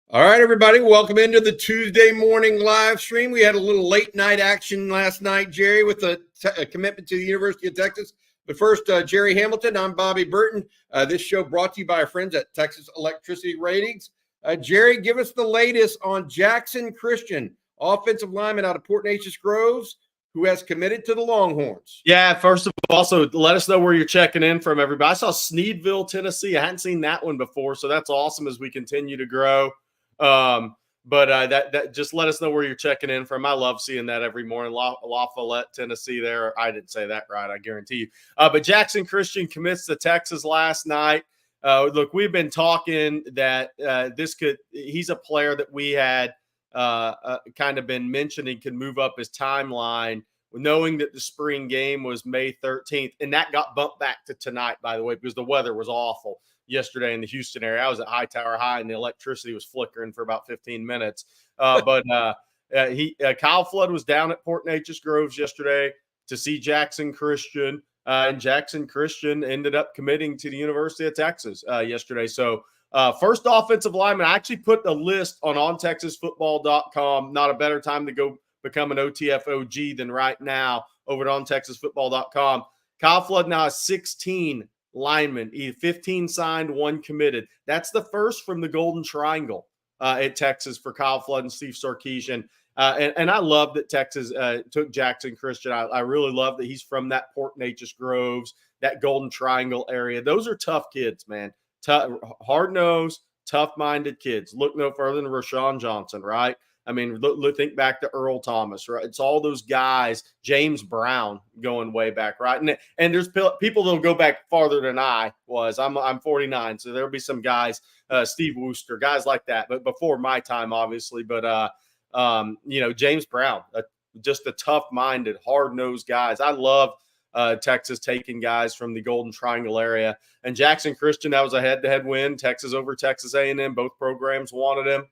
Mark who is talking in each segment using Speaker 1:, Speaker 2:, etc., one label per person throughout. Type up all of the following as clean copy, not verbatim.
Speaker 1: All right, everybody, welcome into the Tuesday morning live stream. We had a little late night action last night, Jerry, with a commitment to the University of Texas. But first, Jerry Hamilton, I'm Bobby Burton. This show brought to you by our friends at Texas Electricity Ratings. Jerry, give us the latest on Jackson Christian, offensive lineman out of Port Neches Groves, who has committed to the Longhorns.
Speaker 2: Yeah, first of all, also let us know where you're checking in from, everybody. I saw Sneedville, Tennessee. I hadn't seen that one before, so that's awesome as we continue to grow. That just let us know where you're checking in from. I love seeing that every morning. La Follette, Tennessee there. I didn't say that right, I guarantee you. But Jackson Christian commits to Texas last night. Look, we've been talking that he's a player that we had kind of been mentioning can move up his timeline, knowing that the spring game was May 13th. And that got bumped back to tonight, by the way, because the weather was awful yesterday in the Houston area. I was at Hightower High and the electricity was flickering for about 15 minutes. Kyle Flood was down at Port Neches Groves yesterday to see Jackson Christian. And Jackson Christian ended up committing to the University of Texas yesterday. So first offensive lineman, I actually put a list on ontexasfootball.com. Not a better time to go become an OTF OG than right now over at ontexasfootball.com. Kyle Flood now has 16 linemen, 15 signed, 1 committed. That's the first from the Golden Triangle at Texas for Kyle Flood and Steve Sarkisian. And I love that Texas took Jackson Christian. I really love that he's from that Port Neches Groves, that Golden Triangle area. Those are tough kids, man. Hard-nosed, tough-minded kids. Look no further than Rashawn Johnson, right? I mean, think back to Earl Thomas, right? It's all those guys, James Brown going way back, right? And there's people that'll go back farther than I was. I'm 49, so there'll be some guys, Steve Wooster, guys like that, but before my time, obviously. But James Brown, just a tough-minded, hard-nosed guys. I love Texas taking guys from the Golden Triangle area. And Jackson Christian, that was a head-to-head win. Texas over Texas A&M. Both programs wanted him.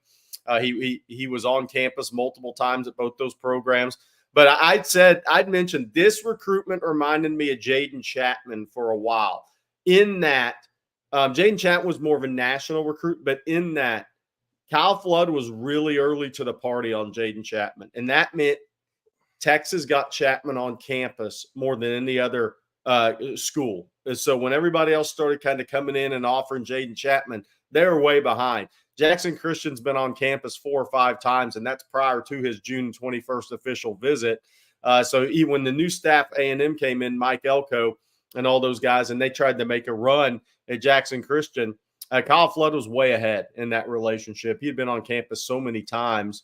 Speaker 2: He was on campus multiple times at both those programs. But I'd mentioned this recruitment reminded me of Jaden Chapman for a while. In that, Jaden Chapman was more of a national recruit, but in that, Kyle Flood was really early to the party on Jaden Chapman. And that meant Texas got Chapman on campus more than any other school. And so when everybody else started kind of coming in and offering Jaden Chapman, they were way behind. Jackson Christian's been on campus 4 or 5 times, and that's prior to his June 21st official visit. So when the new staff A&M came in, Mike Elko and all those guys, and they tried to make a run at Jackson Christian, Kyle Flood was way ahead in that relationship. He had been on campus so many times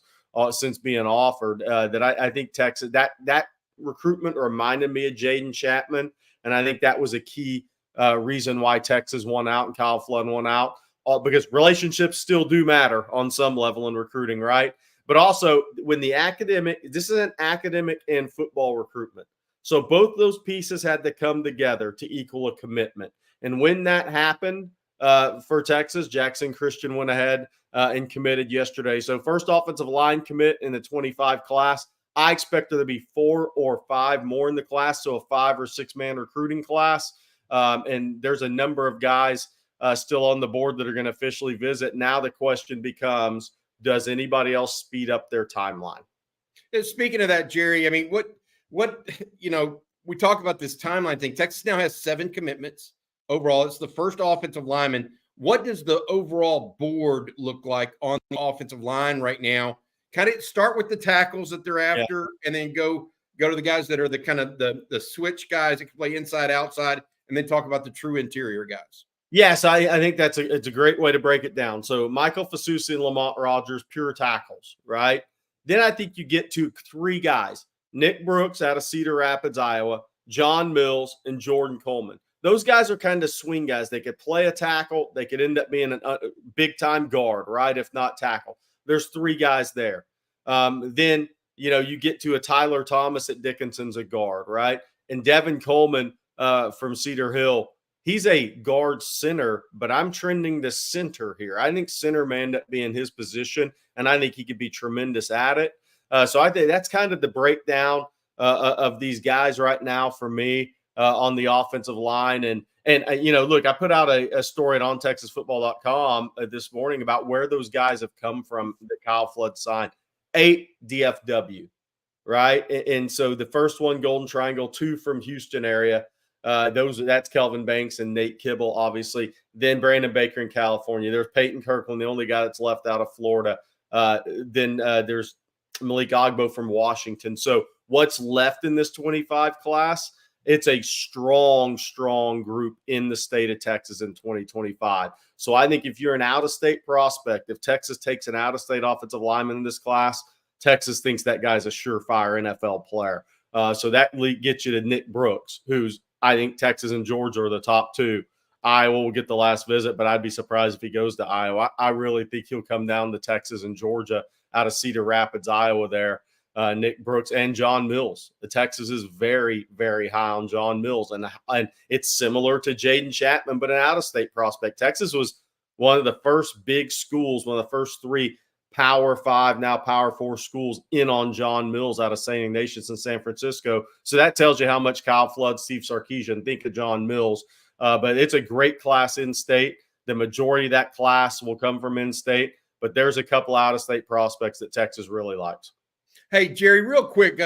Speaker 2: since being offered that I think Texas, that recruitment reminded me of Jaden Chapman, and I think that was a key reason why Texas won out and Kyle Flood won out. Because relationships still do matter on some level in recruiting, right? But also when this is an academic and football recruitment. So both those pieces had to come together to equal a commitment. And when that happened for Texas, Jackson Christian went ahead and committed yesterday. So first offensive line commit in the 25 class. I expect there to be 4 or 5 more in the class, so a 5 or 6 man recruiting class. And there's a number of guys still on the board that are going to officially visit. Now the question becomes, does anybody else speed up their timeline?
Speaker 1: And speaking of that, Jerry, I mean, what we talk about this timeline thing. Texas now has 7 commitments overall. It's the first offensive lineman. What does the overall board look like on the offensive line right now? Kind of start with the tackles that they're after, and then go to the guys that are the kind of the switch guys that can play inside, outside, and then talk about the true interior guys.
Speaker 2: Yes, I think it's a great way to break it down. So Michael Fasusi and Lamont Rogers, pure tackles, right? Then I think you get to 3 guys, Nick Brooks out of Cedar Rapids, Iowa, John Mills, and Jordan Coleman. Those guys are kind of swing guys. They could play a tackle. They could end up being a big-time guard, right, if not tackle. There's 3 guys there. Then, you get to a Tyler Thomas at Dickinson's a guard, right? And Devin Coleman from Cedar Hill, he's a guard center, but I'm trending to center here. I think center may end up being his position, and I think he could be tremendous at it. So I think that's kind of the breakdown of these guys right now for me on the offensive line. And, look, I put out a story at ontexasfootball.com this morning about where those guys have come from that Kyle Flood signed. 8 DFW, right? And so the first one, Golden Triangle, 2 from Houston area. That's Kelvin Banks and Nate Kibble, obviously. Then Brandon Baker in California. There's Peyton Kirkland, the only guy that's left out of Florida. Then there's Malik Ogbo from Washington. So what's left in this 25 class? It's a strong, strong group in the state of Texas in 2025. So I think if you're an out-of-state prospect, if Texas takes an out-of-state offensive lineman in this class, Texas thinks that guy's a surefire NFL player. So that gets you to Nick Brooks, who's, I think Texas and Georgia are the top 2. Iowa will get the last visit, but I'd be surprised if he goes to Iowa. I really think he'll come down to Texas and Georgia out of Cedar Rapids, Iowa there. Nick Brooks and John Mills. The Texas is very, very high on John Mills. And it's similar to Jaden Chapman, but an out-of-state prospect. Texas was one of the first big schools, one of the first 3 Power 5, now Power 4 schools in on John Mills out of St. Ignatius in San Francisco. So that tells you how much Kyle Flood, Steve Sarkisian think of John Mills. But it's a great class in-state. The majority of that class will come from in-state, but there's a couple out-of-state prospects that Texas really likes.
Speaker 1: Hey, Jerry, real quick,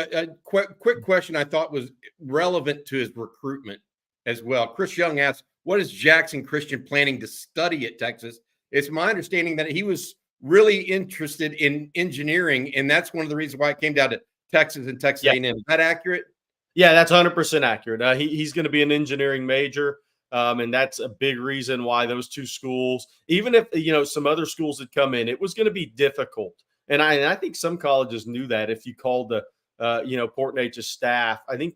Speaker 1: quick question I thought was relevant to his recruitment as well. Chris Young asked, what is Jackson Christian planning to study at Texas? It's my understanding that he was really interested in engineering, and that's one of the reasons why it came down to Texas and Texas A&M. Is that accurate?
Speaker 2: Yeah, that's 100% accurate. He's going to be an engineering major, and that's a big reason why those 2 schools, even if, some other schools had come in, it was going to be difficult. And I think some colleges knew that if you called the, Port Neches staff, I think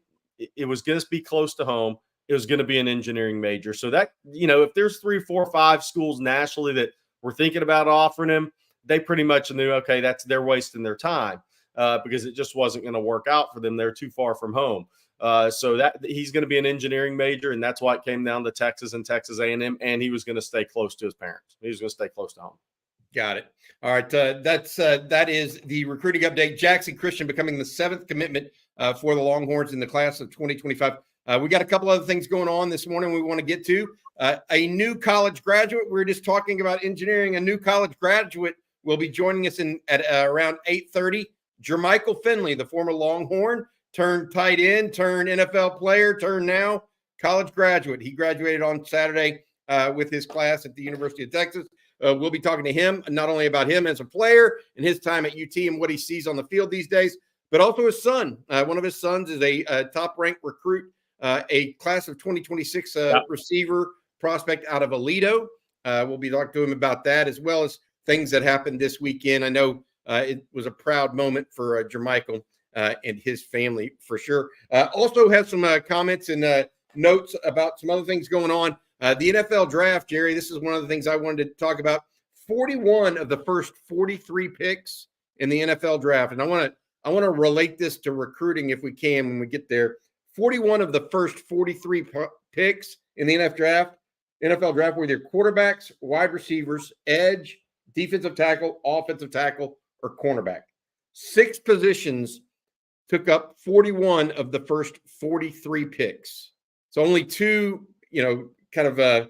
Speaker 2: it was going to be close to home. It was going to be an engineering major. So that, if there's 3, 4, 5 schools nationally that were thinking about offering him, they pretty much knew, okay, they're wasting their time because it just wasn't going to work out for them. They're too far from home. So that he's going to be an engineering major, and that's why it came down to Texas and Texas A&M, and he was going to stay close to his parents. He was going to stay close to home.
Speaker 1: Got it. All right. That is the recruiting update. Jackson Christian becoming the 7th commitment for the Longhorns in the class of 2025. We got a couple other things going on this morning we want to get to. A new college graduate. We were just talking about engineering. A new college graduate will be joining us at around 8:30. Jermichael Finley, the former Longhorn, turned tight end, turned NFL player, turned now college graduate. He graduated on Saturday with his class at the University of Texas. We'll be talking to him, not only about him as a player and his time at UT and what he sees on the field these days, but also his son. One of his sons is a top-ranked recruit, a class of 2026 receiver prospect out of Aledo. We'll be talking to him about that, as well as things that happened this weekend. I know it was a proud moment for Jermichael and his family, for sure. Also have some comments and notes about some other things going on. The NFL draft, Jerry, this is one of the things I wanted to talk about. 41 of the first 43 picks in the NFL draft. And I want to relate this to recruiting if we can when we get there. 41 of the first 43 picks in the NFL draft were either quarterbacks, wide receivers, edge, defensive tackle, offensive tackle, or cornerback. 6 positions took up 41 of the first 43 picks. So only 2, kind of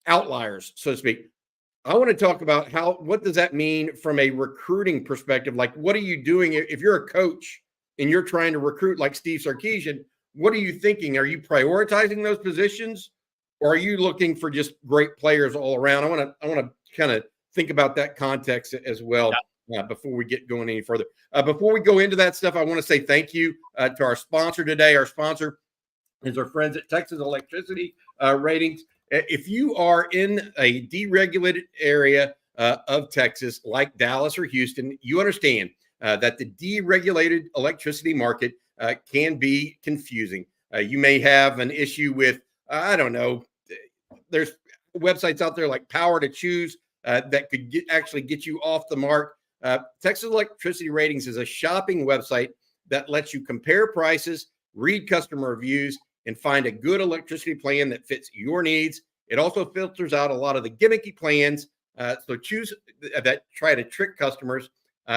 Speaker 1: outliers, so to speak. I want to talk about what does that mean from a recruiting perspective? Like, what are you doing if you're a coach and you're trying to recruit like Steve Sarkisian? What are you thinking? Are you prioritizing those positions, or are you looking for just great players all around? I want to kind of think about that context as well before we get going any further. Before we go into that stuff, I want to say thank you to our sponsor today. Our sponsor is our friends at Texas Electricity Ratings. If you are in a deregulated area of Texas, like Dallas or Houston, you understand that the deregulated electricity market can be confusing. You may have an issue with, I don't know, there's websites out there like Power to Choose that could actually get you off the mark. Texas Electricity Ratings is a shopping website that lets you compare prices, read customer reviews, and find a good electricity plan that fits your needs. It also filters out a lot of the gimmicky plans, so choose that try to trick customers.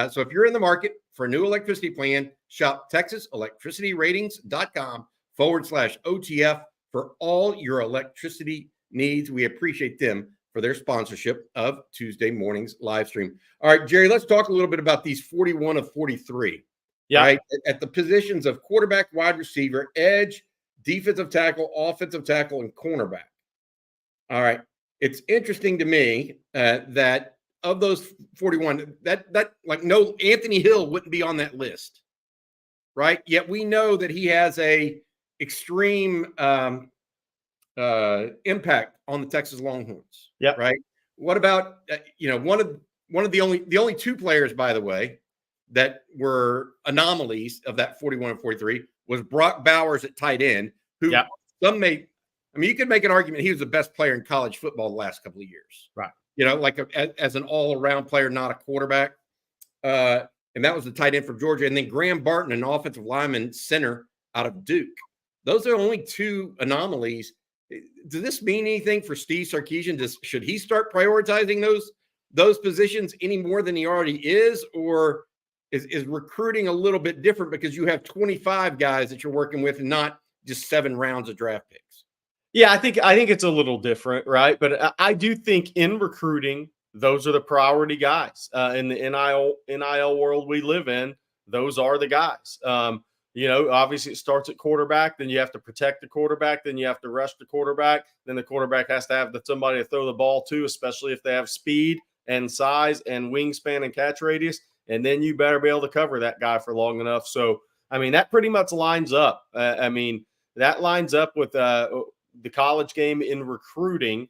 Speaker 1: So if you're in the market for a new electricity plan, shop TexasElectricityRatings.com/OTF for all your electricity needs. We appreciate them for their sponsorship of Tuesday morning's live stream. All right, Jerry, let's talk a little bit about these 41 of 43.
Speaker 2: Yeah.
Speaker 1: Right? At the positions of quarterback, wide receiver, edge, defensive tackle, offensive tackle, and cornerback. All right. It's interesting to me that of those 41, that like no Anthony Hill wouldn't be on that list, right? Yet we know that he has a extreme impact on the Texas Longhorns.
Speaker 2: Yeah.
Speaker 1: Right. What about one of the only two players, by the way, that were anomalies of that 41 and 43 was Brock Bowers at tight end, who some may. I mean, you could make an argument he was the best player in college football the last couple of years.
Speaker 2: Right.
Speaker 1: Like as an all-around player, not a quarterback. And that was the tight end for Georgia. And then Graham Barton, an offensive lineman center out of Duke. Those are only two anomalies. Does this mean anything for Steve Sarkisian? Should he start prioritizing those positions any more than he already is? Or is recruiting a little bit different because you have 25 guys that you're working with and not just 7 rounds of draft picks?
Speaker 2: Yeah, I think it's a little different, right? But I do think in recruiting, those are the priority guys. In the NIL world we live in, those are the guys. Obviously it starts at quarterback, then you have to protect the quarterback, then you have to rush the quarterback, then the quarterback has to have somebody to throw the ball to, especially if they have speed and size and wingspan and catch radius, and then you better be able to cover that guy for long enough. So, I mean, that pretty much lines up. That lines up with the college game in recruiting,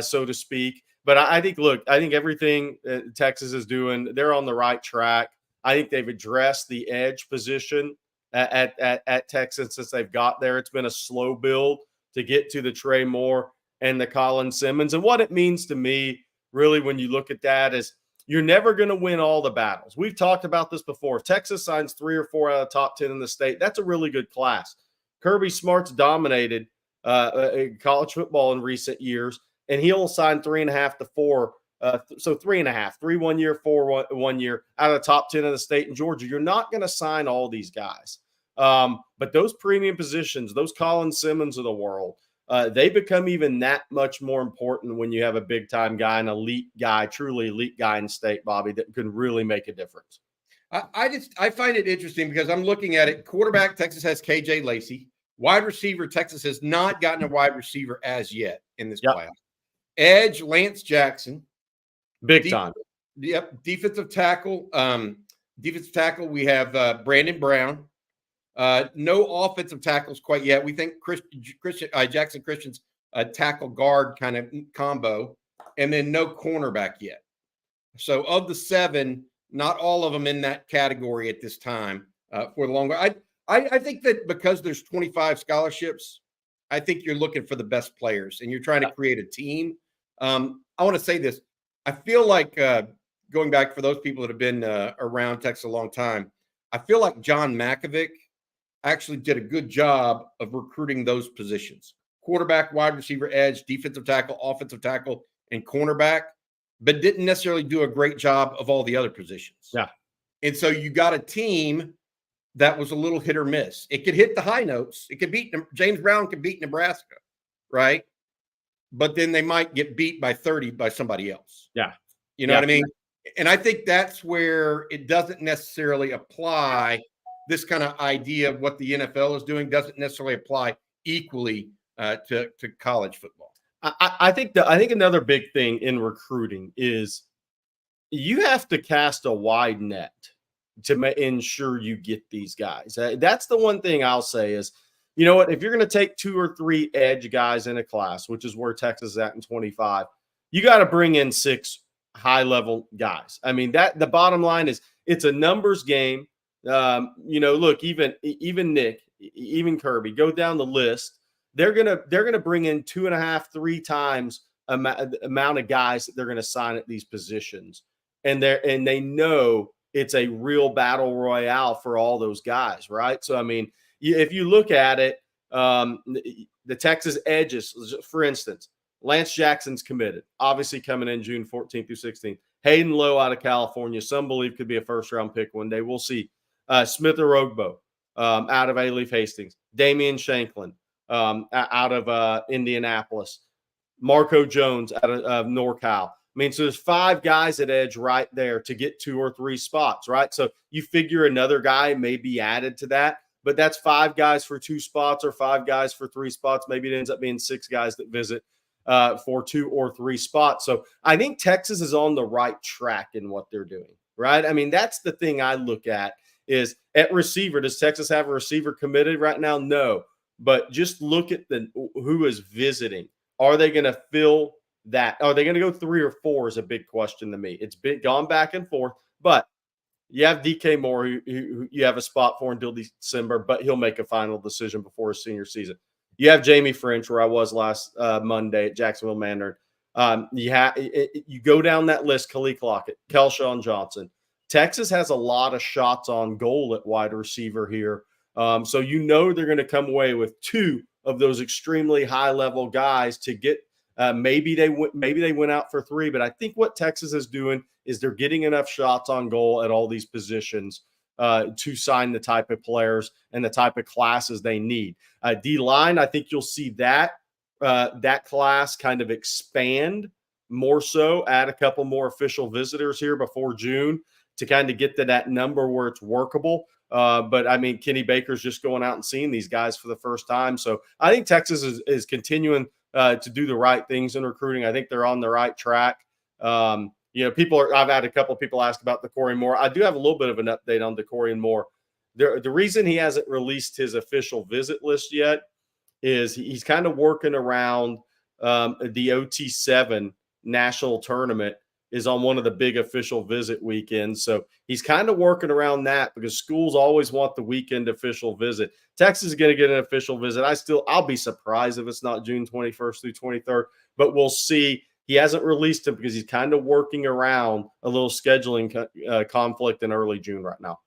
Speaker 2: so to speak. But I think everything Texas is doing, they're on the right track. I think they've addressed the edge position at Texas since they've got there. It's been a slow build to get to the Trey Moore and the Colin Simmons. And what it means to me, really, when you look at that, is you're never going to win all the battles. We've talked about this before. If Texas signs 3 or 4 out of the top 10 in the state, that's a really good class. Kirby Smart's dominated college football in recent years, and he'll sign 3.5 to 4. So 3.5, 3 1 year, 4 1 year out of the top 10 of the state in Georgia. You're not going to sign all these guys. But those premium positions, those Colin Simmons of the world, they become even that much more important when you have a big time guy, an elite guy, truly elite guy in state, Bobby, that can really make a difference.
Speaker 1: I find it interesting because I'm looking at it. Quarterback, Texas has KJ Lacey. Wide receiver, Texas has not gotten a wide receiver as yet in this playoff. Edge, Lance Jackson.
Speaker 2: Big time.
Speaker 1: Yep. Defensive tackle. We have Brandon Brown. No offensive tackles quite yet. We think Jackson Christian's a tackle guard kind of combo, and then no cornerback yet. So of the 7, not all of them in that category at this time for the Longhorn. I think that because there's 25 scholarships, I think you're looking for the best players and you're trying to create a team. I want to say this. I feel like going back for those people that have been around Texas a long time, I feel like John Makovic actually did a good job of recruiting those positions: quarterback, wide receiver, edge, defensive tackle, offensive tackle, and cornerback, but didn't necessarily do a great job of all the other positions.
Speaker 2: Yeah.
Speaker 1: And so you got a team that was a little hit or miss. It could hit the high notes. It could beat James Brown could beat Nebraska, right? But then they might get beat by 30 by somebody else.
Speaker 2: Yeah.
Speaker 1: You know what I mean? And I think that's where it doesn't necessarily apply. This kind of idea of what the NFL is doing doesn't necessarily apply equally to college football.
Speaker 2: I think another big thing in recruiting is you have to cast a wide net to ensure you get these guys. That's the one thing I'll say is, you know what, if you're going to take 2 or 3 edge guys in a class, which is where Texas is at in 25, you got to bring in 6 high-level guys. I mean, the bottom line is it's a numbers game. Look, even Nick, even Kirby, go down the list. They're gonna bring in 2.5, 3 times amount of guys that they're going to sign at these positions, and they know it's a real battle royale for all those guys, right? So, I mean, if you look at it, the Texas edges, for instance, Lance Jackson's committed, obviously coming in June 14th through 16th. Hayden Lowe out of California, some believe could be a first-round pick one day. We'll see. Smith Orogbo out of A-Leaf Hastings. Damian Shanklin. out of Indianapolis. Marco Jones out of NorCal. I mean, so there's 5 guys at edge right there to get 2 or 3 spots, right? So you figure another guy may be added to that, but that's 5 guys for 2 spots or 5 guys for 3 spots. Maybe it ends up being 6 guys that visit for 2 or 3 spots. So I think Texas is on the right track in what they're doing, right? I mean, that's the thing I look at is at receiver. Does Texas have a receiver committed right now? No, but just look at who is visiting. Are they going to fill that? Are they going to go 3 or 4 is a big question to me. It's gone back and forth, but you have DK Moore, who you have a spot for until December, but he'll make a final decision before his senior season. You have Jamie French, where I was last Monday at Jacksonville Mandarin. You go down that list, Khalil Lockett, Kelshawn Johnson. Texas has a lot of shots on goal at wide receiver here. So they're going to come away with 2 of those extremely high-level guys to get maybe they went out for 3, but I think what Texas is doing is they're getting enough shots on goal at all these positions to sign the type of players and the type of classes they need. D-line, I think you'll see that class kind of expand more so, add a couple more official visitors here before June to kind of get to that number where it's workable. But I mean, Kenny Baker's just going out and seeing these guys for the first time. So I think Texas is continuing to do the right things in recruiting. I think they're on the right track. I've had a couple of people ask about DeCorian Moore. I do have a little bit of an update on DeCorian Moore. The reason he hasn't released his official visit list yet is he's kind of working around the OT7 national tournament is on one of the big official visit weekends. So he's kind of working around that because schools always want the weekend official visit. Texas is going to get an official visit. I'll be surprised if it's not June 21st through 23rd, but we'll see. He hasn't released him because he's kind of working around a little scheduling conflict in early June right now.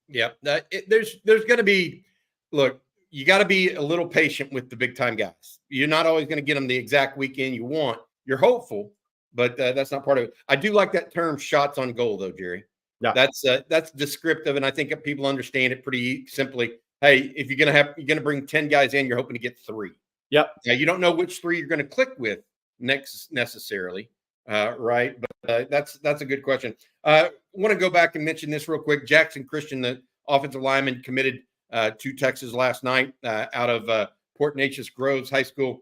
Speaker 1: Yeah. There's going to be, look, you got to be a little patient with the big time guys. You're not always going to get them the exact weekend you want. You're hopeful, but that's not part of it. I do like that term shots on goal though, Jerry. Yeah. That's descriptive. And I think people understand it pretty simply. Hey, if you're going to bring 10 guys in, you're hoping to get 3.
Speaker 2: Yep.
Speaker 1: Now you don't know which 3 you're going to click with next necessarily. Right. But that's a good question. I want to go back and mention this real quick. Jackson Christian, the offensive lineman, committed to Texas last night out of Port Neches Groves High School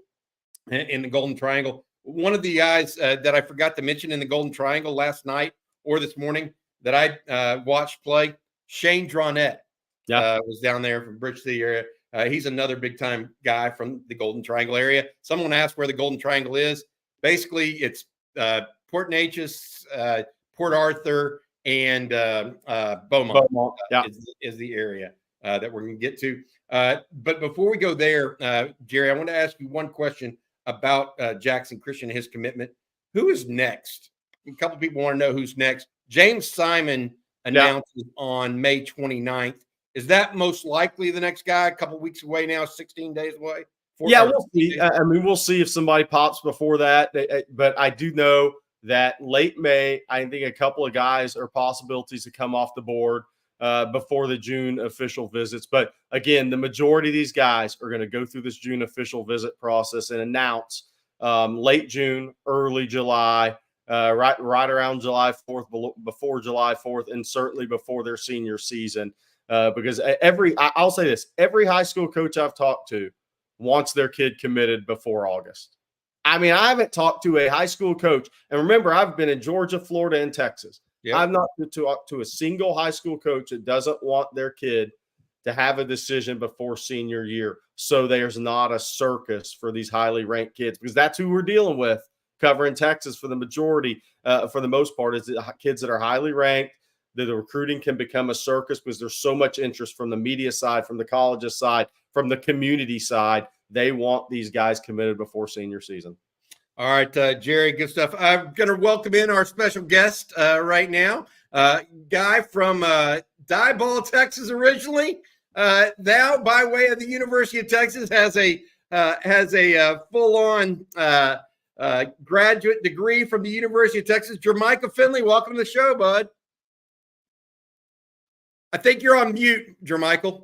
Speaker 1: in the Golden Triangle. One of the guys that I forgot to mention in the Golden Triangle last night or this morning that I watched play, Shane Dronette was down there from Bridge City area. He's another big-time guy from the Golden Triangle area. Someone asked where the Golden Triangle is. Basically, it's Port Neches, Port Arthur, and Beaumont is the area that we're going to get to. But before we go there, Jerry, I want to ask you one question about Jackson Christian and his commitment. Who is next? A couple of people want to know who's next. James Simon announces on May 29th. Is that most likely the next guy? A couple of weeks away now, 16 days away?
Speaker 2: We'll see. I mean, we'll see if somebody pops before that. But I do know that late May, I think a couple of guys are possibilities to come off the board before the June official visits. But again, the majority of these guys are going to go through this June official visit process and announce late June, early July, right around July 4th, before July 4th, and certainly before their senior season. Because I'll say this, every high school coach I've talked to wants their kid committed before August. I mean, I haven't talked to a high school coach. And remember, I've been in Georgia, Florida, and Texas. Yep. I've not talked to a single high school coach that doesn't want their kid to have a decision before senior year. So there's not a circus for these highly ranked kids, because that's who we're dealing with covering Texas for the majority, for the most part, is the kids that are highly ranked. The recruiting can become a circus because there's so much interest from the media side, from the colleges side, from the community side. They want these guys committed before senior season.
Speaker 1: All right, Jerry, good stuff. I'm going to welcome in our special guest right now. Guy from Diboll, Texas originally. Now, by way of the University of Texas, has a full-on graduate degree from the University of Texas. Jermichael Finley, welcome to the show, bud. I think you're on mute, Jermichael.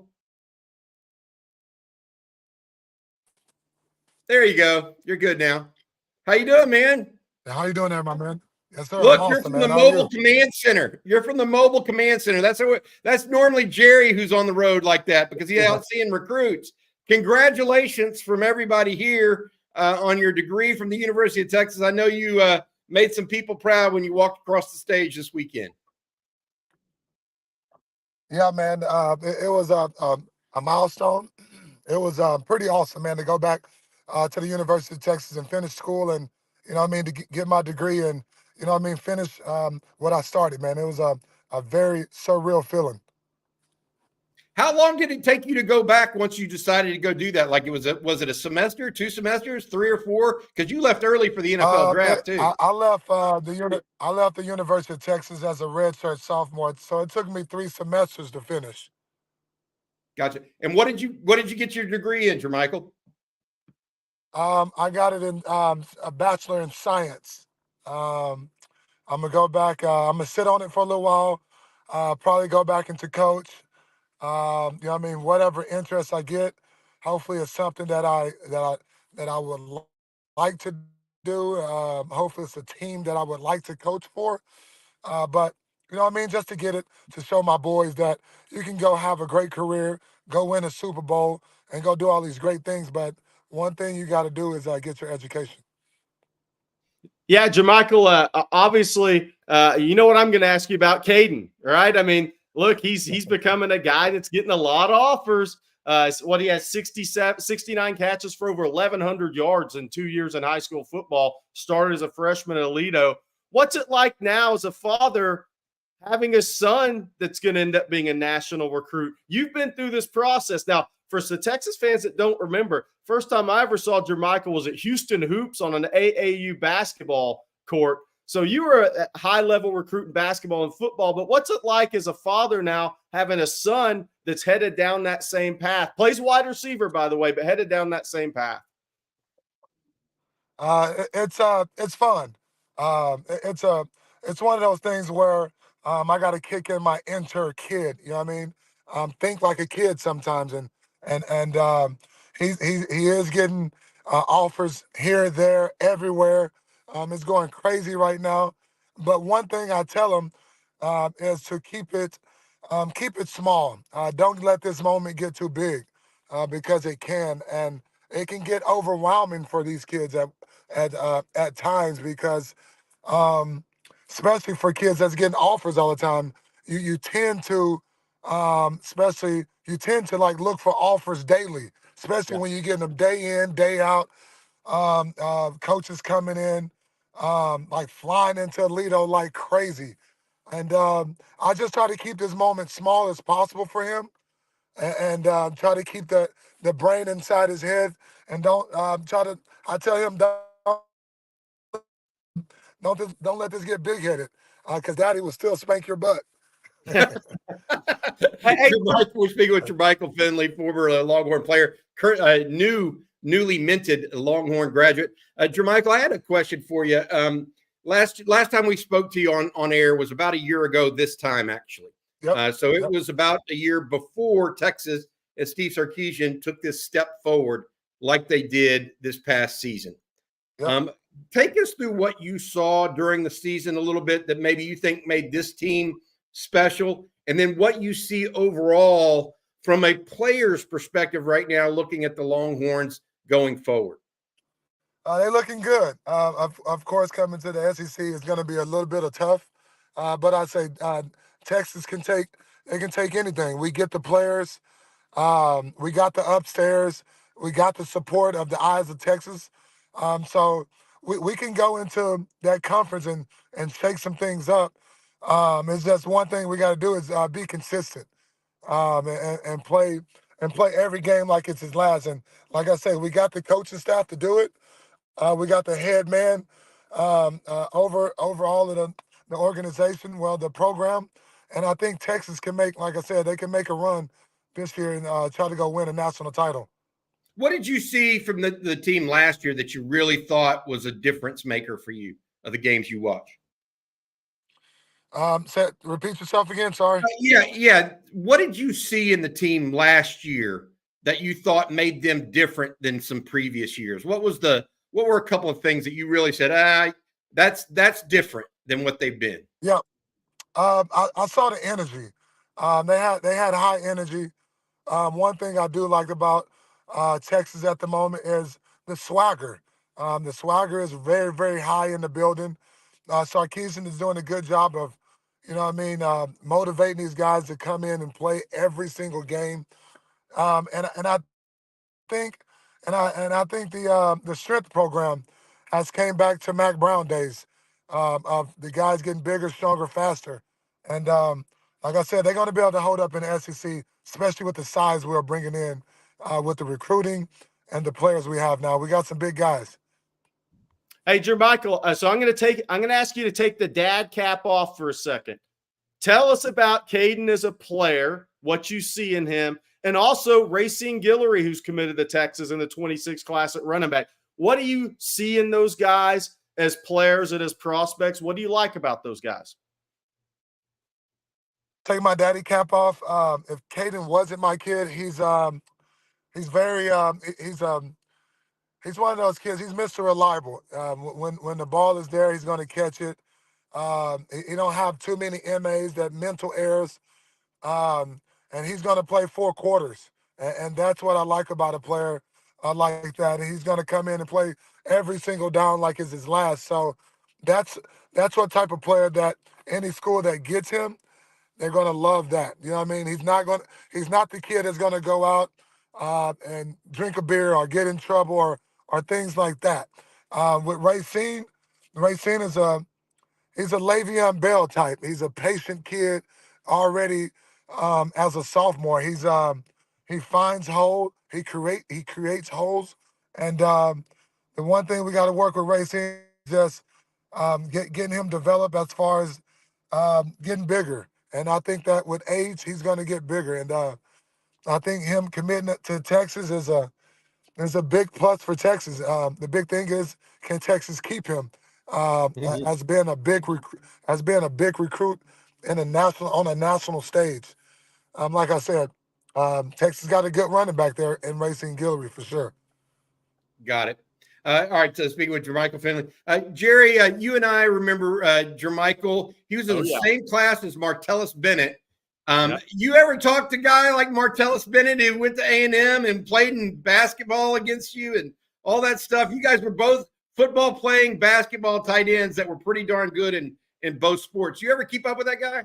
Speaker 1: There you go. You're good now. How you doing, man?
Speaker 3: How you doing there, my man? Yes, sir.
Speaker 1: Look,
Speaker 3: I'm
Speaker 1: you're
Speaker 3: awesome,
Speaker 1: from
Speaker 3: man.
Speaker 1: the
Speaker 3: How are
Speaker 1: mobile
Speaker 3: you?
Speaker 1: command center. You're from the mobile command center. That's normally Jerry who's on the road like that because he's out seeing recruits. Congratulations from everybody here on your degree from the University of Texas. I know you made some people proud when you walked across the stage this weekend.
Speaker 3: Yeah, man. It was a milestone. It was pretty awesome, man, to go back to the University of Texas and finish school and, to get my degree and, finish what I started, man. It was a very surreal feeling.
Speaker 1: How long did it take you to go back once you decided to go do that? Like was it a semester, 2 semesters, 3 or 4? Because you left early for the NFL draft too.
Speaker 3: I left I left the University of Texas as a redshirt sophomore, so it took me 3 semesters to finish.
Speaker 1: Gotcha. And what did you get your degree in, Jermichael?
Speaker 3: I got it in a bachelor in science. I'm gonna go back. I'm gonna sit on it for a little while. Probably go back into coach. Whatever interest I get, hopefully it's something that I would like to do. Hopefully it's a team that I would like to coach for. But just to get it to show my boys that you can go have a great career, go win a Super Bowl, and go do all these great things. But one thing you got to do is get your education.
Speaker 2: Yeah, Jermichael, obviously, you know what I'm going to ask you about, Caden, right? I mean, look, he's becoming a guy that's getting a lot of offers. He has 69 catches for over 1,100 yards in 2 years in high school football, started as a freshman at Aledo. What's it like now as a father having a son that's going to end up being a national recruit? You've been through this process. Now, for some Texas fans that don't remember, first time I ever saw Jermichael was at Houston Hoops on an AAU basketball court. So you were a high-level recruit in basketball and football, but what's it like as a father now having a son that's headed down that same path? Plays wide receiver, by the way, but headed down that same path.
Speaker 3: It's fun. It's one of those things where I got to kick in my inner kid. You know what I mean? Think like a kid sometimes, and he is getting offers here, there, everywhere. It's going crazy right now. But one thing I tell him is to keep it small. Don't let this moment get too big because it can, and it can get overwhelming for these kids at times because especially for kids that's getting offers all the time, you tend to especially you tend to like look for offers daily, especially when you're getting them day in, day out. Coaches coming in, like flying into Aledo like crazy. And I just try to keep this moment small as possible for him and try to keep the brain inside his head and don't I tell him don't let this get big headed because daddy will still spank your butt.
Speaker 2: Hey,
Speaker 1: We're speaking with Jermichael Finley, former Longhorn player, newly minted Longhorn graduate. Jermichael, I had a question for you. Last time we spoke to you on air was about a year ago this time, actually.
Speaker 3: Yep.
Speaker 1: So it was about a year before Texas and Steve Sarkisian took this step forward like they did this past season. Yep. Take us through what you saw during the season a little bit that maybe you think made this team special, and then what you see overall from a player's perspective right now, looking at the Longhorns going forward.
Speaker 3: They're looking good. Of course, coming to the SEC is going to be a little bit of tough, but I say Texas can take anything. We get the players. We got the upstairs. We got the support of the eyes of Texas. So we can go into that conference and shake some things up. It's just one thing we got to do is be consistent and play every game like it's his last. And like I said, we got the coaching staff to do it. We got the head man over all of the organization, the program. And I think Texas can make, like I said, they can make a run this year and try to go win a national title.
Speaker 1: What did you see from the team last year that you really thought was a difference maker for you of the games you watched?
Speaker 3: Repeat yourself again. Sorry.
Speaker 1: Yeah. What did you see in the team last year that you thought made them different than some previous years? What were a couple of things that you really said, that's different than what they've been?
Speaker 3: Yeah. I saw the energy. They had high energy. One thing I do like about Texas at the moment is the swagger. The swagger is very, very high in the building. Sarkisian is doing a good job of, motivating these guys to come in and play every single game. And I think, and I think the strength program has came back to Mac Brown days, of the guys getting bigger, stronger, faster, and like I said, they're going to be able to hold up in the SEC, especially with the size we're bringing in, with the recruiting and the players we have now. We got some big guys.
Speaker 2: Hey, Jermichael, so I'm going to ask you to take the dad cap off for a second. Tell us about Caden as a player, what you see in him, and also Racine Guillory, who's committed to Texas in the 26 class at running back. What do you see in those guys as players and as prospects? What do you like about those guys?
Speaker 3: Take my daddy cap off. If Caden wasn't my kid, he's very he's one of those kids. He's Mr. Reliable. When the ball is there, he's going to catch it. He don't have too many MAs, that mental errors, and he's going to play 4 quarters, and that's what I like about a player like that. And he's going to come in and play every single down like it's his last. So that's what type of player that any school that gets him, they're going to love that. You know what I mean? He's not the kid that's going to go out and drink a beer or get in trouble or things like that. With Racine he's a Le'Veon Bell type. He's a patient kid already as a sophomore. He finds holes. He creates holes. And the one thing we got to work with Racine is just getting him developed as far as getting bigger. And I think that with age, he's going to get bigger. And I think him committing to Texas is a big plus for Texas. The big thing is, can Texas keep him? Has been a big recruit on a national stage. Like I said, Texas got a good running back there in Racine Guillory for sure.
Speaker 1: Got it. All right. So speaking with Jermichael Finley, Jerry, you and I remember Jermichael. He was in the same class as Martellus Bennett. You ever talked to a guy like Martellus Bennett who went to A&M and played in basketball against you and all that stuff? You guys were both football playing, basketball tight ends that were pretty darn good in both sports. You ever keep up with that guy?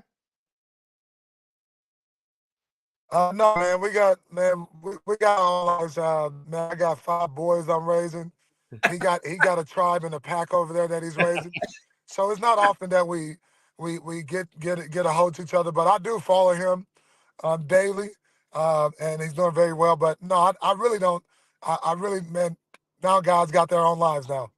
Speaker 3: No, man. We got all ours. Man, I got 5 boys I'm raising. He got a tribe and a pack over there that he's raising. So it's not often that we get a hold to each other, but I do follow him daily, and he's doing very well. But no, I really don't. I really, man, now guys got their own lives now.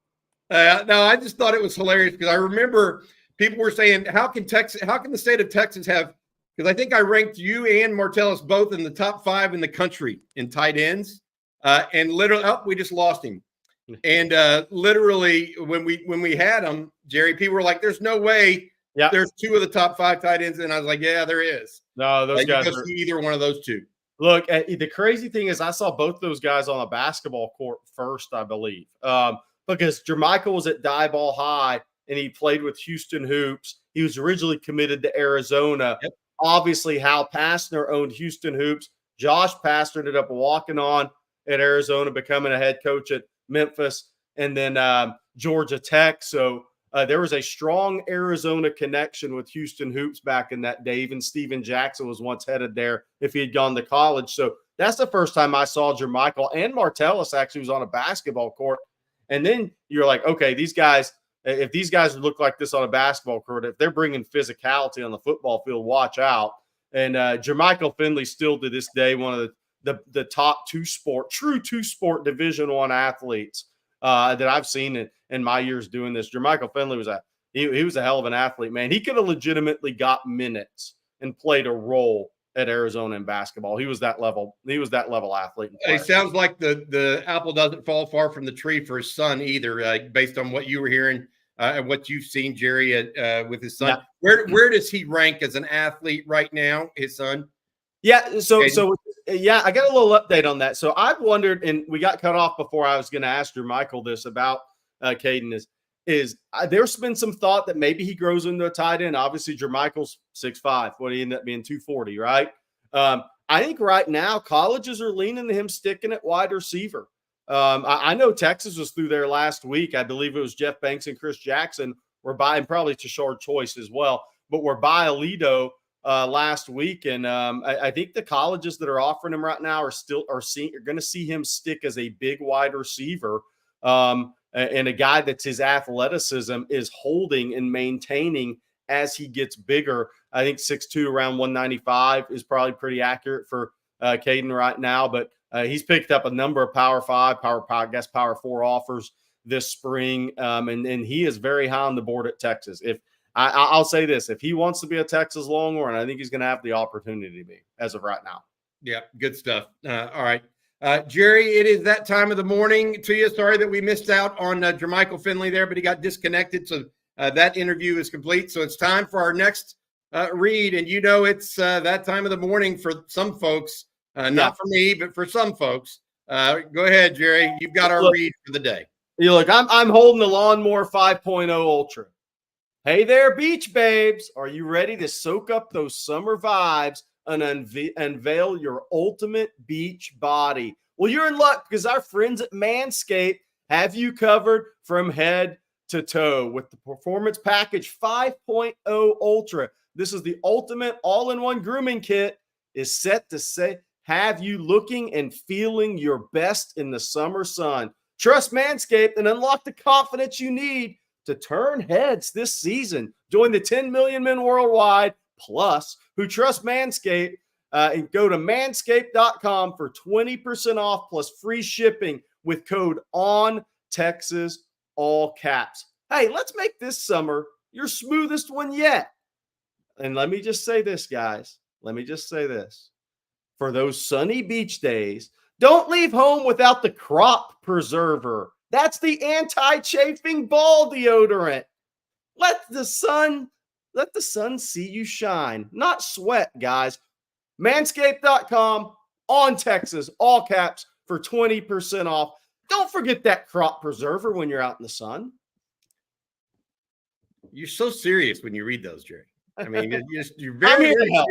Speaker 1: No, I just thought it was hilarious because I remember people were saying, how can the state of Texas have, because I think I ranked you and Martellus both in the top 5 in the country in tight ends, and literally, we just lost him. And literally, when we had him, Jerry, people were like, "There's no way." Yeah, there's 2 of the top 5 tight ends, and I was like, "Yeah, there is."
Speaker 2: No, those guys
Speaker 1: are either one of those 2.
Speaker 2: Look, the crazy thing is, I saw both those guys on a basketball court first, I believe, because Jermichael was at Diboll High and he played with Houston Hoops. He was originally committed to Arizona. Yep. Obviously, Hal Pastner owned Houston Hoops. Josh Pastner ended up walking on at Arizona, becoming a head coach at Memphis, and then Georgia Tech. So there was a strong Arizona connection with Houston Hoops back in that day. Even Steven Jackson was once headed there if he had gone to college. So that's the first time I saw Jermichael, and Martellus actually was on a basketball court. And then you're like, okay, these guys, if these guys look like this on a basketball court, if they're bringing physicality on the football field, watch out. And Jermichael Finley still to this day one of the top true two-sport Division I athletes that I've seen in my years doing this. Jermichael Finley was he was a hell of an athlete, man. He could have legitimately got minutes and played a role at Arizona in basketball. He was that level. He was that level athlete.
Speaker 1: It sounds like the apple doesn't fall far from the tree for his son either, based on what you were hearing and what you've seen, Jerry, with his son. Yeah. Where does he rank as an athlete right now, his son?
Speaker 2: Yeah. So,
Speaker 1: Caden?
Speaker 2: yeah, I got a little update on that. So I've wondered, and we got cut off before I was going to ask Jermichael this about Caden there's been some thought that maybe he grows into a tight end. Obviously, Jermichael's 6'5". What he ended up being 240, right? I think right now colleges are leaning to him sticking at wide receiver. I know Texas was through there last week. I believe it was Jeff Banks and Chris Jackson were buying, probably Tashard Choice as well, but were by Alito last week. And I think the colleges that are offering him right now are going to see him stick as a big wide receiver. And a guy that's his athleticism is holding and maintaining as he gets bigger. I think 6'2", around 195 is probably pretty accurate for Caden right now, but he's picked up a number of Power 5, Power 4 offers this spring, and he is very high on the board at Texas. If I'll say this, if he wants to be a Texas Longhorn, I think he's going to have the opportunity to be as of right now.
Speaker 1: Yeah, good stuff. All right. Jerry, it is that time of the morning to you. Sorry that we missed out on Jermichael Finley there, but he got disconnected. So that interview is complete. So it's time for our next read. And it's that time of the morning for some folks, not for me, but for some folks. Go ahead, Jerry. You've got our read for the day.
Speaker 2: Look, I'm holding the Lawnmower 5.0 Ultra. Hey there, beach babes. Are you ready to soak up those summer vibes and unveil your ultimate beach body? Well, you're in luck because our friends at Manscaped have you covered from head to toe with the Performance Package 5.0 Ultra. This is the ultimate all-in-one grooming kit, is set to have you looking and feeling your best in the summer sun. Trust Manscaped and unlock the confidence you need to turn heads this season. Join the 10 million men worldwide plus who trust Manscaped, and go to manscaped.com for 20% off plus free shipping with code ONTexas, all caps. Hey, let's make this summer your smoothest one yet. And let me just say this, guys. For those sunny beach days, don't leave home without the crop preserver. That's the anti-chafing ball deodorant. Let the sun see you shine, not sweat, guys. Manscaped.com, on Texas, all caps, for 20% off. Don't forget that crop preserver when you're out in the sun.
Speaker 1: You're so serious when you read those, Jerry. I mean, you're very serious.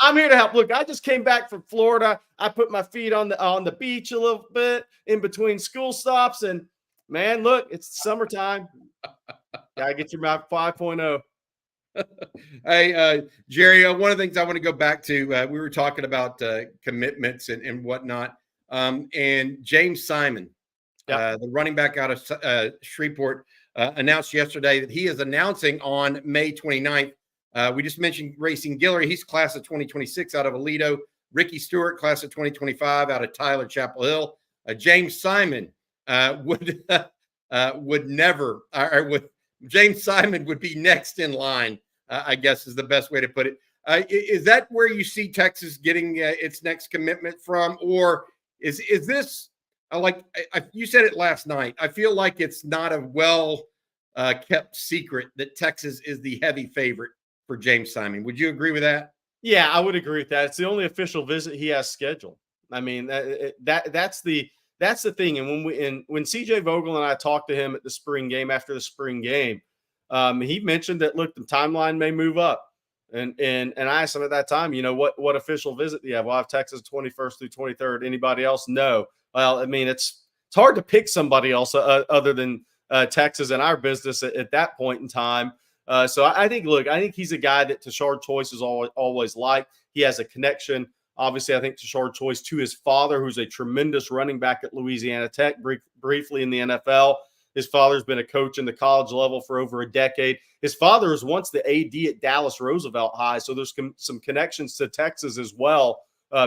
Speaker 2: I'm here to help. Look, I just came back from Florida. I put my feet on the beach a little bit in between school stops, and man, look, it's summertime. Gotta get your mouth 5.0.
Speaker 1: Hey, Jerry, one of the things I want to go back to, we were talking about commitments and whatnot. And James Simon, the running back out of Shreveport, announced yesterday that he is announcing on May 29th. We just mentioned Racing Guillory. He's class of 2026 out of Alito. Ricky Stewart, class of 2025 out of Tyler Chapel Hill. James Simon James Simon would be next in line, I guess is the best way to put it. Is that where you see Texas getting its next commitment from? Or is this, you said it last night, I feel like it's not a well-kept secret that Texas is the heavy favorite for James Simon. Would you agree with that?
Speaker 2: Yeah, I would agree with that. It's the only official visit he has scheduled. I mean, that's the thing. And when CJ Vogel and I talked to him at the spring game, after the spring game, he mentioned that, look, the timeline may move up. And I asked him at that time, what official visit do you have? Well, I have Texas 21st through 23rd. Anybody else? No. Well, I mean, it's hard to pick somebody else other than Texas in our business at that point in time. So I think he's a guy that Tashard Choice is always liked. He has a connection. Obviously, I think Tashard Choice to his father, who's a tremendous running back at Louisiana Tech, briefly in the NFL. His father's been a coach in the college level for over a decade. His father was once the AD at Dallas Roosevelt High, so there's some connections to Texas as well,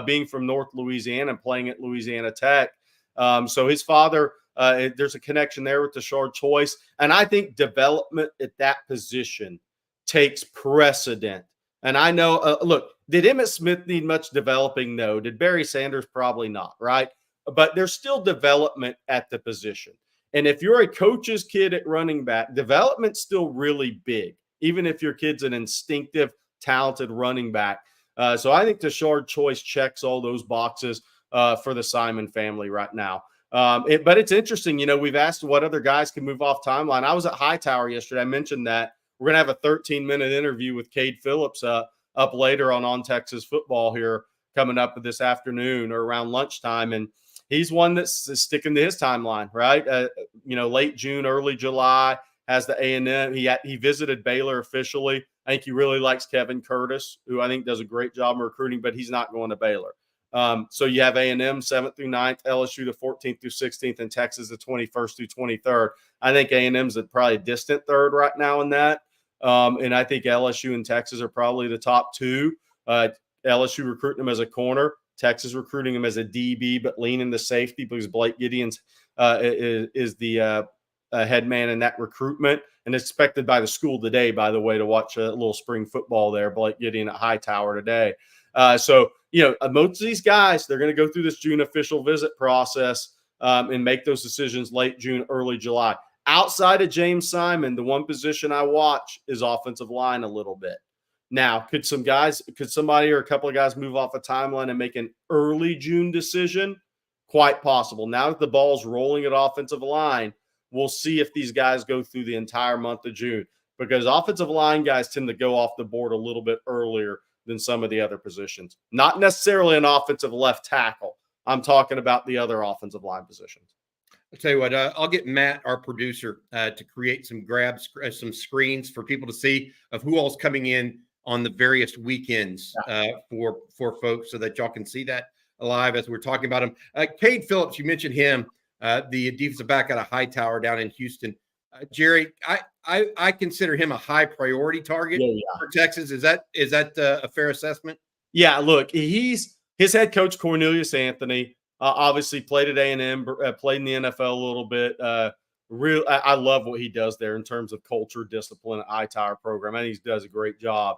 Speaker 2: being from North Louisiana and playing at Louisiana Tech. So his father, there's a connection there with Tashard Choice. And I think development at that position takes precedent. And I know, look, did Emmitt Smith need much developing? No. Did Barry Sanders? Probably not, right? But there's still development at the position. And if you're a coach's kid at running back, development's still really big, even if your kid's an instinctive, talented running back. So I think Tashard Choice checks all those boxes for the Simon family right now. But it's interesting, we've asked what other guys can move off timeline. I was at Hightower yesterday. I mentioned that we're going to have a 13-minute interview with Cade Phillips up later on Texas football here coming up this afternoon or around lunchtime. And he's one that's sticking to his timeline, right? Late June, early July, has the A&M. He visited Baylor officially. I think he really likes Kevin Curtis, who I think does a great job in recruiting, but he's not going to Baylor. So you have A&M 7th through 9th, LSU the 14th through 16th, and Texas the 21st through 23rd. I think A&M's probably a distant third right now in that. And I think LSU and Texas are probably the top two. LSU recruiting him as a corner, Texas recruiting him as a DB, but leaning the safety because Blake Gideon's is the head man in that recruitment, and expected by the school today, by the way, to watch a little spring football there. Blake Gideon at Hightower today. So most of these guys, they're going to go through this June official visit process and make those decisions late June, early July. Outside of James Simon, the one position I watch is offensive line a little bit. Now, could somebody or a couple of guys move off a timeline and make an early June decision? Quite possible. Now that the ball's rolling at offensive line, we'll see if these guys go through the entire month of June, because offensive line guys tend to go off the board a little bit earlier than some of the other positions. Not necessarily an offensive left tackle. I'm talking about the other offensive line positions.
Speaker 1: I'll tell you what, I'll get Matt, our producer, to create some some screens for people to see of who all's coming in on the various weekends for folks, so that y'all can see that live as we're talking about him. Cade Phillips, you mentioned him, the defensive back out of Hightower down in Houston. Jerry, I consider him a high priority target for Texas. Is that a fair assessment?
Speaker 2: Yeah, look, his head coach, Cornelius Anthony, obviously played at A&M, played in the NFL a little bit. I love what he does there in terms of culture, discipline, at Hightower program. I think he does a great job.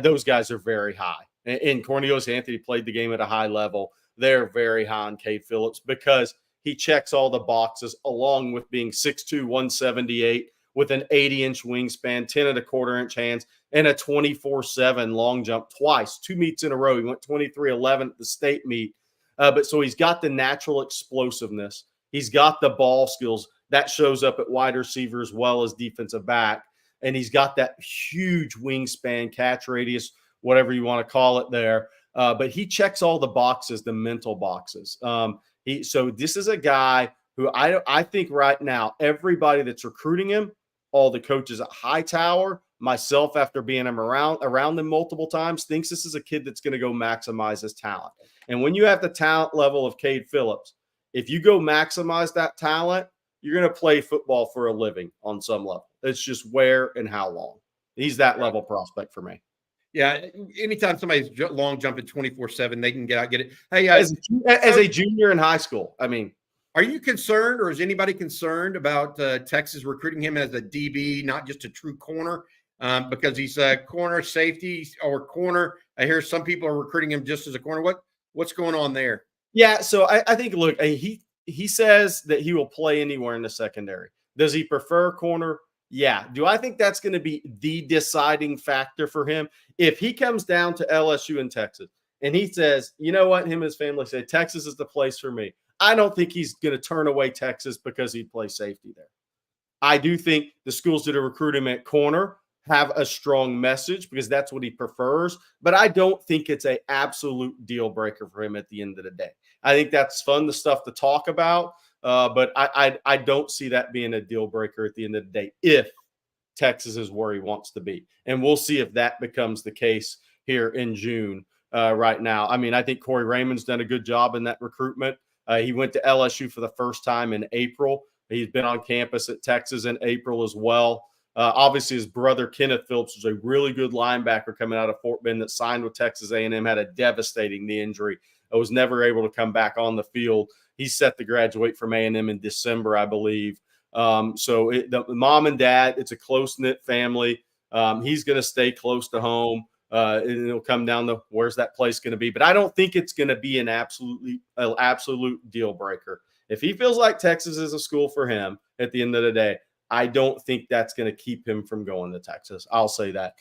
Speaker 2: Those guys are very high. And Cornelius Anthony played the game at a high level. They're very high on Cade Phillips because he checks all the boxes, along with being 6'2", 178, with an 80-inch wingspan, 10.25-inch hands, and a 24/7 long jump twice, 2 meets in a row. He went 23-11 at the state meet. But so he's got the natural explosiveness. He's got the ball skills. That shows up at wide receiver as well as defensive back. And he's got that huge wingspan, catch radius, whatever you want to call it there. But he checks all the boxes, the mental boxes. So this is a guy who I think right now, everybody that's recruiting him, all the coaches at Hightower, myself after being around them multiple times, thinks this is a kid that's going to go maximize his talent. And when you have the talent level of Cade Phillips, if you go maximize that talent, you're going to play football for a living on some level. It's just where and how long. He's that level prospect for me.
Speaker 1: Yeah, anytime somebody's long jumping 24/7, they can get it. Hey,
Speaker 2: as a junior in high school, I mean,
Speaker 1: are you concerned, or is anybody concerned about Texas recruiting him as a DB, not just a true corner, because he's a corner, safety, or corner? I hear some people are recruiting him just as a corner. What's going on there?
Speaker 2: Yeah, so I think, look, he says that he will play anywhere in the secondary. Does he prefer corner? Yeah. Do I think that's going to be the deciding factor for him? If he comes down to LSU and Texas and he says, you know what, him and his family say, Texas is the place for me, I don't think he's going to turn away Texas because he'd play safety there. I do think the schools that are recruiting him at corner have a strong message because that's what he prefers, but I don't think it's an absolute deal breaker for him at the end of the day. I think that's fun, the stuff to talk about, but I don't see that being a deal breaker at the end of the day if Texas is where he wants to be. And we'll see if that becomes the case here in June right now. I mean, I think Corey Raymond's done a good job in that recruitment. He went to LSU for the first time in April. He's been on campus at Texas in April as well. Obviously, his brother Kenneth Phillips was a really good linebacker coming out of Fort Bend that signed with Texas A&M, had a devastating knee injury. Was never able to come back on the field. He's set to graduate from A&M in December, I believe. So the mom and dad, it's a close-knit family. He's going to stay close to home. And it'll come down to where's that place going to be. But I don't think it's going to be an absolute deal breaker. If he feels like Texas is a school for him at the end of the day, I don't think that's going to keep him from going to Texas. I'll say that.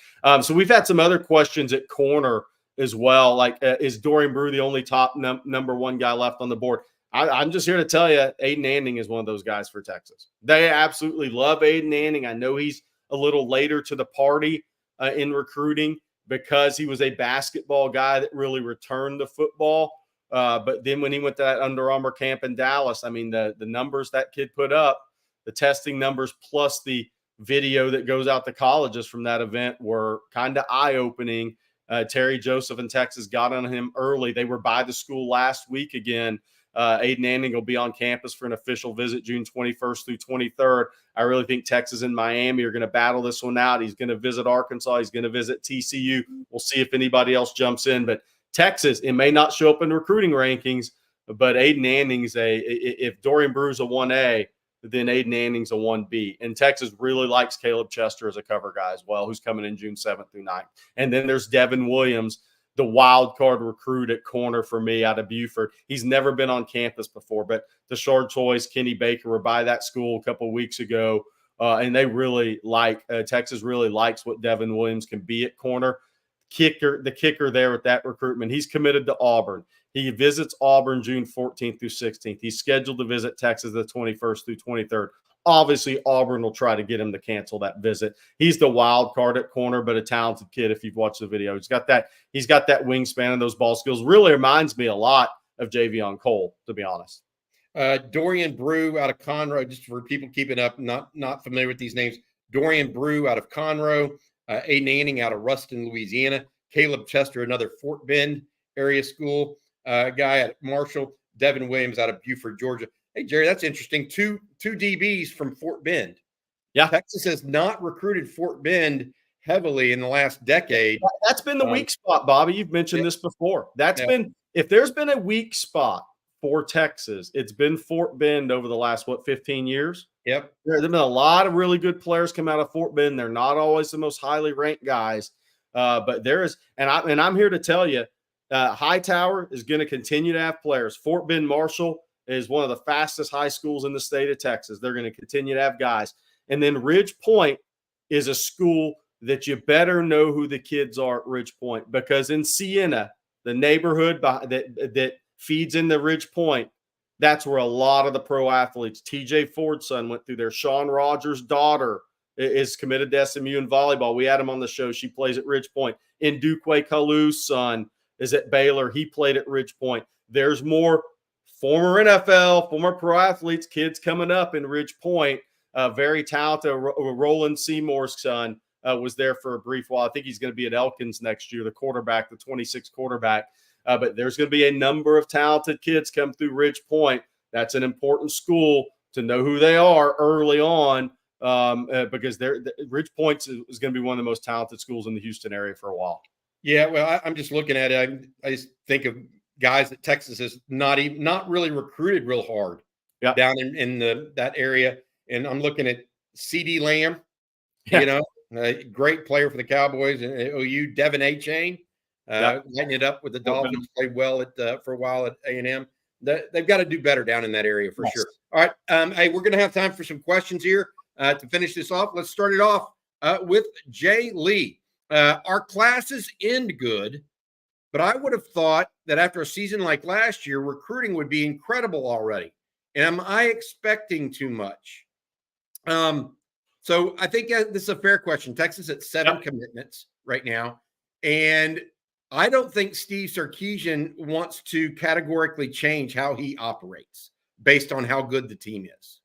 Speaker 2: So we've had some other questions at corner as well. Like, is Dorian Brew the only top number one guy left on the board? I'm just here to tell you, Aiden Anning is one of those guys for Texas. They absolutely love Aiden Anning. I know he's a little later to the party in recruiting because he was a basketball guy that really returned to football. But then when he went to that Under Armour camp in Dallas, I mean, the numbers that kid put up, the testing numbers plus the video that goes out to colleges from that event were kind of eye-opening. Terry Joseph in Texas got on him early. They were by the school last week again. Aiden Anning will be on campus for an official visit June 21st through 23rd. I really think Texas and Miami are going to battle this one out. He's going to visit Arkansas. He's going to visit TCU. We'll see if anybody else jumps in. But Texas, it may not show up in recruiting rankings, but Aiden Anning's if Dorian Brew's a 1A, then Aiden Anning's a 1B. And Texas really likes Caleb Chester as a cover guy as well, who's coming in June 7th through 9th. And then there's Devin Williams, the wild card recruit at corner for me out of Buford. He's never been on campus before, but the Shard Choice, Kenny Baker were by that school a couple of weeks ago, and they really Texas really likes what Devin Williams can be at corner. The kicker there with that recruitment, he's committed to Auburn. He visits Auburn June 14th through 16th. He's scheduled to visit Texas the 21st through 23rd. Obviously, Auburn will try to get him to cancel that visit. He's the wild card at corner, but a talented kid if you've watched the video. He's got that wingspan and those ball skills. Really reminds me a lot of Javion Cole, to be honest.
Speaker 1: Dorian Brew out of Conroe, just for people keeping up, not familiar with these names. Dorian Brew out of Conroe, Aiden Anning out of Ruston, Louisiana, Caleb Chester, another Fort Bend area school guy at Marshall, Devin Williams out of Buford, Georgia. Hey, Jerry, that's interesting. Two DBs from Fort Bend.
Speaker 2: Yeah.
Speaker 1: Texas has not recruited Fort Bend heavily in the last decade.
Speaker 2: That's been the weak spot, Bobby. You've mentioned this before. That's been – if there's been a weak spot for Texas, it's been Fort Bend over the last, 15 years?
Speaker 1: Yep.
Speaker 2: There have been a lot of really good players come out of Fort Bend. They're not always the most highly ranked guys, but there is – and I'm here to tell you, Hightower is going to continue to have players. Fort Bend Marshall is one of the fastest high schools in the state of Texas. They're going to continue to have guys. And then Ridge Point is a school that you better know who the kids are at Ridge Point, because in Siena, the neighborhood that feeds into Ridge Point, that's where a lot of the pro athletes, TJ Ford's son went through there. Sean Rogers' daughter is committed to SMU in volleyball. We had him on the show. She plays at Ridge Point. Ndukwe Kalu's son is at Baylor. He played at Ridge Point. There's more former NFL, former pro athletes, kids coming up in Ridge Point. Very talented. Roland Seymour's son was there for a brief while. I think he's going to be at Elkins next year, the quarterback, the 26 quarterback. But there's going to be a number of talented kids come through Ridge Point. That's an important school to know who they are early on, because Ridge Point is going to be one of the most talented schools in the Houston area for a while.
Speaker 1: Yeah, well, I'm just looking at it. I just think of guys that Texas has not really recruited real hard down in that area. And I'm looking at CD Lamb, a great player for the Cowboys and OU. Devin Achane, lighting it up with the Dolphins, played well for a while at A&M. They've got to do better down in that area for sure. All right, hey, we're going to have time for some questions here to finish this off. Let's start it off with Jay Lee. Our classes end good, but I would have thought that after a season like last year, recruiting would be incredible already. And am I expecting too much? So I think this is a fair question. Texas at 7 commitments right now. And I don't think Steve Sarkisian wants to categorically change how he operates based on how good the team is.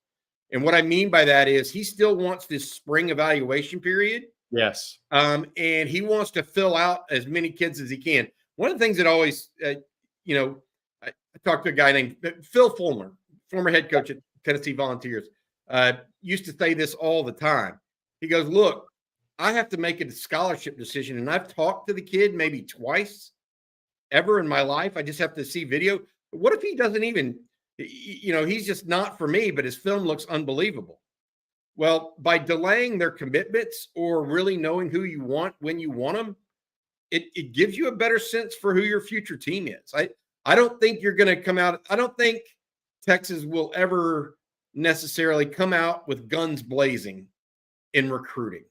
Speaker 1: And what I mean by that is he still wants this spring evaluation period.
Speaker 2: Yes.
Speaker 1: And he wants to fill out as many kids as he can. One of the things that always, I talked to a guy named Phil Fulmer, former head coach at Tennessee Volunteers, used to say this all the time. He goes, look, I have to make a scholarship decision, and I've talked to the kid maybe twice ever in my life. I just have to see video. What if he doesn't even, he's just not for me, but his film looks unbelievable. Well, by delaying their commitments or really knowing who you want when you want them, it gives you a better sense for who your future team is. I don't think you're going to come out. I don't think Texas will ever necessarily come out with guns blazing in recruiting.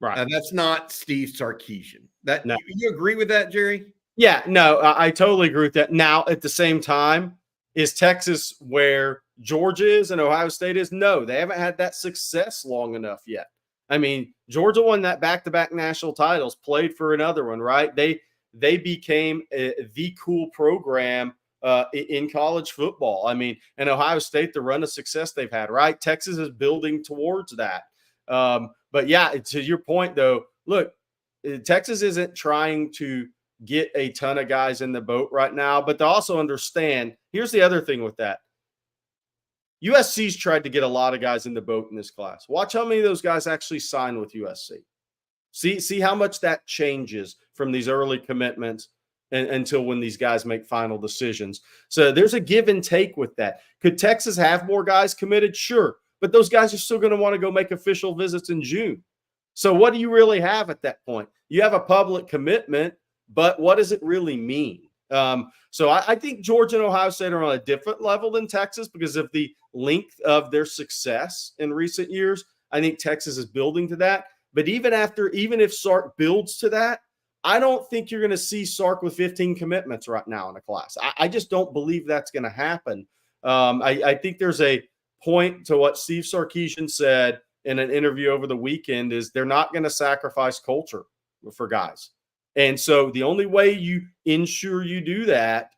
Speaker 2: Right.
Speaker 1: That's not Steve Sarkisian.
Speaker 2: No.
Speaker 1: You agree with that, Jerry?
Speaker 2: Yeah, no, I totally agree with that. Now, at the same time, is Texas where Georgia is and Ohio State is? No, they haven't had that success long enough yet. I mean, Georgia won that back-to-back national titles, played for another one, right? They became the cool program in college football. I mean, and Ohio State, the run of success they've had, right? Texas is building towards that. But yeah, to your point, though, look, Texas isn't trying to get a ton of guys in the boat right now, but to also understand, here's the other thing with that. USC's tried to get a lot of guys in the boat in this class. Watch how many of those guys actually sign with USC. See how much that changes from these early commitments until when these guys make final decisions. So there's a give and take with that. Could Texas have more guys committed? Sure. But those guys are still going to want to go make official visits in June. So what do you really have at that point? You have a public commitment, but what does it really mean? So I think Georgia and Ohio State are on a different level than Texas because of the length of their success in recent years. I think Texas is building to that. But even if Sark builds to that, I don't think you're going to see Sark with 15 commitments right now in a class. I just don't believe that's going to happen. I think there's a point to what Steve Sarkisian said in an interview over the weekend is they're not going to sacrifice culture for guys. And so the only way you ensure you do that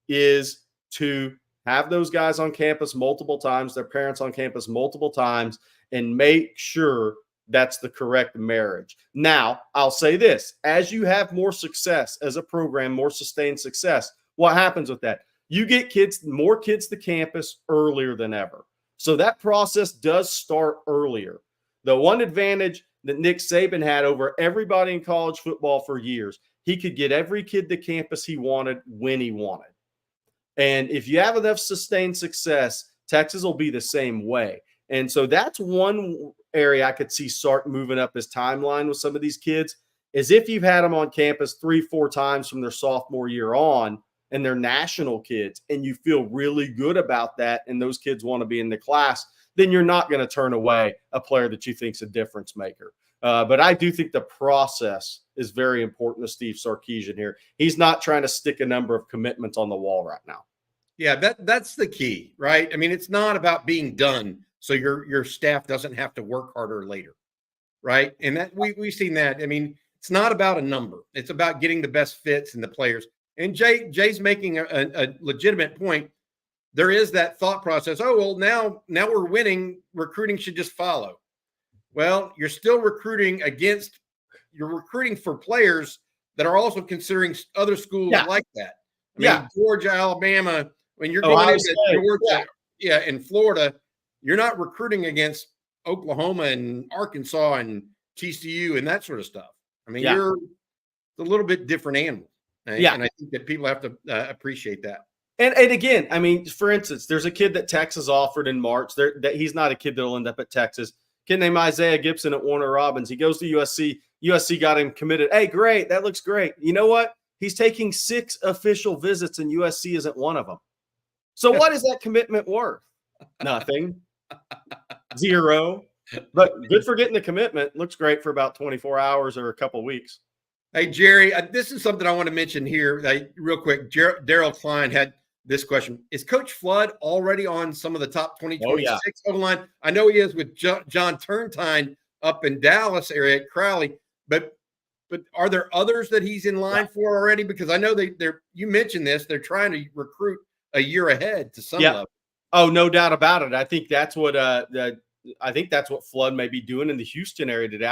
Speaker 2: is to have those guys on campus multiple times, their parents on campus multiple times, and make sure that's the correct marriage. Now, I'll say this. As you have more success as a program, more sustained success, what happens with that? You get more kids to campus earlier than ever. So that process does start earlier. The one advantage that Nick Saban had over everybody in college football for years, he could get every kid to campus he wanted when he wanted. And if you have enough sustained success, Texas will be the same way. And so that's one area I could see Sark moving up his timeline with some of these kids, is if you've had them on campus 3-4 times from their sophomore year on, and they're national kids, and you feel really good about that, and those kids want to be in the class, then you're not going to turn away a player that you think's a difference maker. But I do think the process is very important to Steve Sarkisian here. He's not trying to stick a number of commitments on the wall right now.
Speaker 1: Yeah, that's the key, right? I mean, it's not about being done so your staff doesn't have to work harder later, right? And that we've seen that. I mean, it's not about a number. It's about getting the best fits in the players. And Jay's making a legitimate point. There is that thought process. Oh, well, now we're winning. Recruiting should just follow. Well, you're still recruiting for players that are also considering other schools like that. I mean, Georgia, Alabama, when you're going into Georgia, and Florida, you're not recruiting against Oklahoma and Arkansas and TCU and that sort of stuff. I mean, you're a little bit different animal. And I think that people have to appreciate that.
Speaker 2: And again, I mean, for instance, there's a kid that Texas offered in March. That he's not a kid that'll end up at Texas. Kid named Isaiah Gibson at Warner Robins. He goes to USC. USC got him committed. Hey, great. That looks great. You know what? He's taking 6 official visits, and USC isn't one of them. So what is that commitment worth? Nothing. 0. But good for getting the commitment. Looks great for about 24 hours or a couple weeks.
Speaker 1: Hey, Jerry, this is something I want to mention here real quick. Daryl Klein had this question. Is Coach Flood already on some of the top 2026 O-line? I know he is with John Turntine up in Dallas area at Crowley, but are there others that he's in line for already? Because I know you mentioned this, they're trying to recruit a year ahead to some level.
Speaker 2: Oh, no doubt about it. I think that's what Flood may be doing in the Houston area today.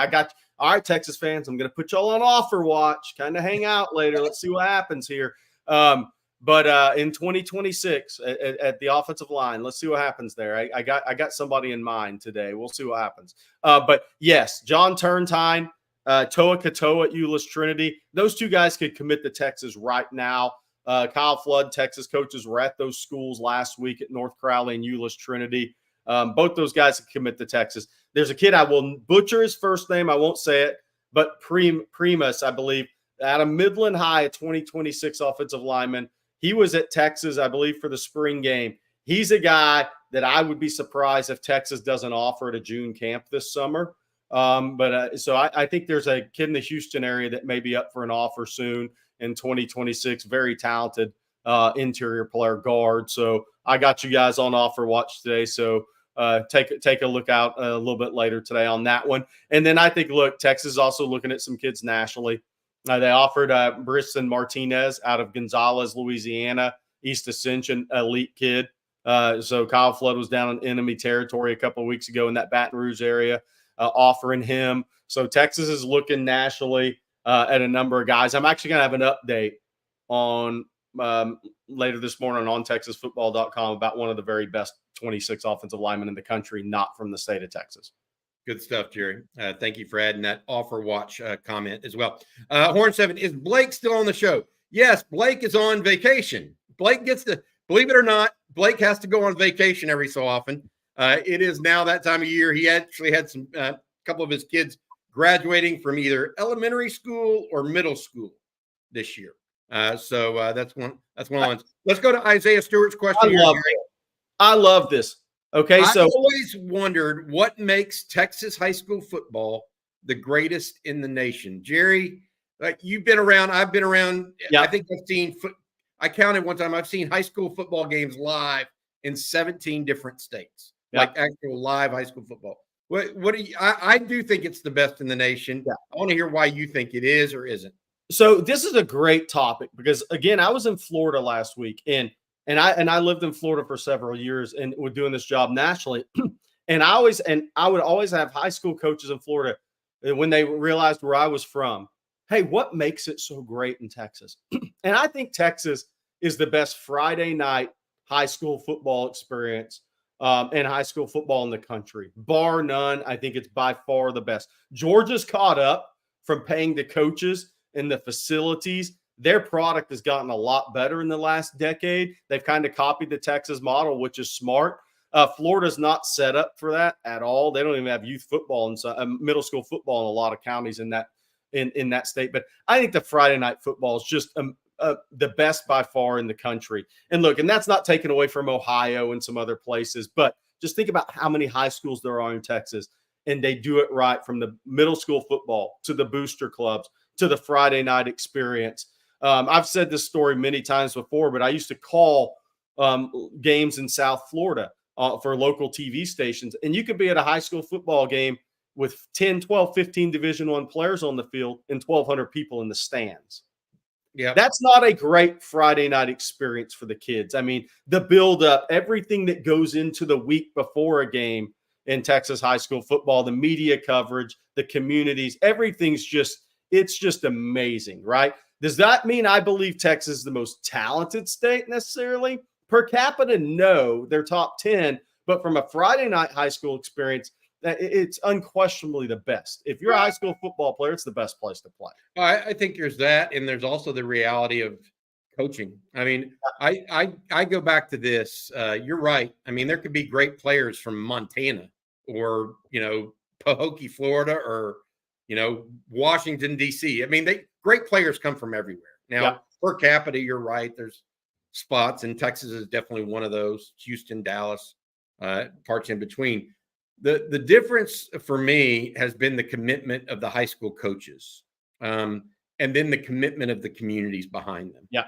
Speaker 2: All right, Texas fans, I'm going to put y'all on offer watch, kind of hang out later. Let's see what happens here. But in 2026 at the offensive line, let's see what happens there. I got somebody in mind today. We'll see what happens. But yes, John Turntine, Toa Katoa at Euless Trinity. Those 2 guys could commit to Texas right now. Kyle Flood, Texas coaches, were at those schools last week at North Crowley and Euless Trinity. Both those guys could commit to Texas. There's a kid, I will butcher his first name. I won't say it, but Primus, I believe, at a Midland High, a 2026 offensive lineman. He was at Texas, I believe, for the spring game. He's a guy that I would be surprised if Texas doesn't offer at a June camp this summer. So I think there's a kid in the Houston area that may be up for an offer soon in 2026. Very talented interior player guard. So I got you guys on offer watch today. So take a look out a little bit later today on that one. And then I think, look, Texas is also looking at some kids nationally. They offered Briston Martinez out of Gonzales, Louisiana, East Ascension, elite kid. So Kyle Flood was down in enemy territory a couple of weeks ago in that Baton Rouge area, offering him. So Texas is looking nationally at a number of guys. I'm actually going to have an update on later this morning on TexasFootball.com about one of the very best 26 offensive linemen in the country, not from the state of Texas.
Speaker 1: Good stuff, Jerry. Thank you for adding that offer watch comment as well. Horn 7, is Blake still on the show? Yes, Blake is on vacation. Blake gets to, believe it or not, Blake has to go on vacation every so often. It is now that time of year. He actually had some couple of his kids graduating from either elementary school or middle school this year. So that's one of the ones. Let's go to Isaiah Stewart's question.
Speaker 2: I love this. Okay,
Speaker 1: I always wondered what makes Texas high school football the greatest in the nation. Jerry, you've been around. I've been around.
Speaker 2: Yeah.
Speaker 1: I think I've seen. I counted one time. I've seen high school football games live in 17 different states, like actual live high school football. What do you? I do think it's the best in the nation.
Speaker 2: Yeah.
Speaker 1: I want to hear why you think it is or isn't.
Speaker 2: So this is a great topic because, again, I was in Florida last week, and I lived in Florida for several years and was doing this job nationally. and I would always have high school coaches in Florida when they realized where I was from. Hey, what makes it so great in Texas? And I think Texas is the best Friday night high school football experience and high school football in the country, bar none. I think it's by far the best. Georgia's caught up from paying the coaches and the facilities. Their product has gotten a lot better in the last decade. They've kind of copied the Texas model, which is smart. Florida's not set up for that at all. They don't even have youth football and middle school football in a lot of counties in that state. But I think the Friday night football is just the best by far in the country. And look, and that's not taken away from Ohio and some other places, but just think about how many high schools there are in Texas, and they do it right from the middle school football to the booster clubs to the Friday night experience. I've said this story many times before, but I used to call games in South Florida for local TV stations, and you could be at a high school football game with 10, 12, 15 Division I players on the field and 1,200 people in the stands.
Speaker 1: Yeah,
Speaker 2: that's not a great Friday night experience for the kids. I mean, the build-up, everything that goes into the week before a game in Texas high school football, the media coverage, the communities, everything's it's just amazing, right? Does that mean I believe Texas is the most talented state necessarily? Per capita, no, they're top 10. But from a Friday night high school experience, it's unquestionably the best. If you're a high school football player, it's the best place to play.
Speaker 1: I think there's that, and there's also the reality of coaching. I mean, I go back to this. You're right. I mean, there could be great players from Montana or, Pahokee, Florida, or, Washington, D.C. I mean, great players come from everywhere. Now, per capita, you're right. There's spots, and Texas is definitely one of those. Houston, Dallas, parts in between. The difference for me has been the commitment of the high school coaches, and then the commitment of the communities behind them.
Speaker 2: Yeah.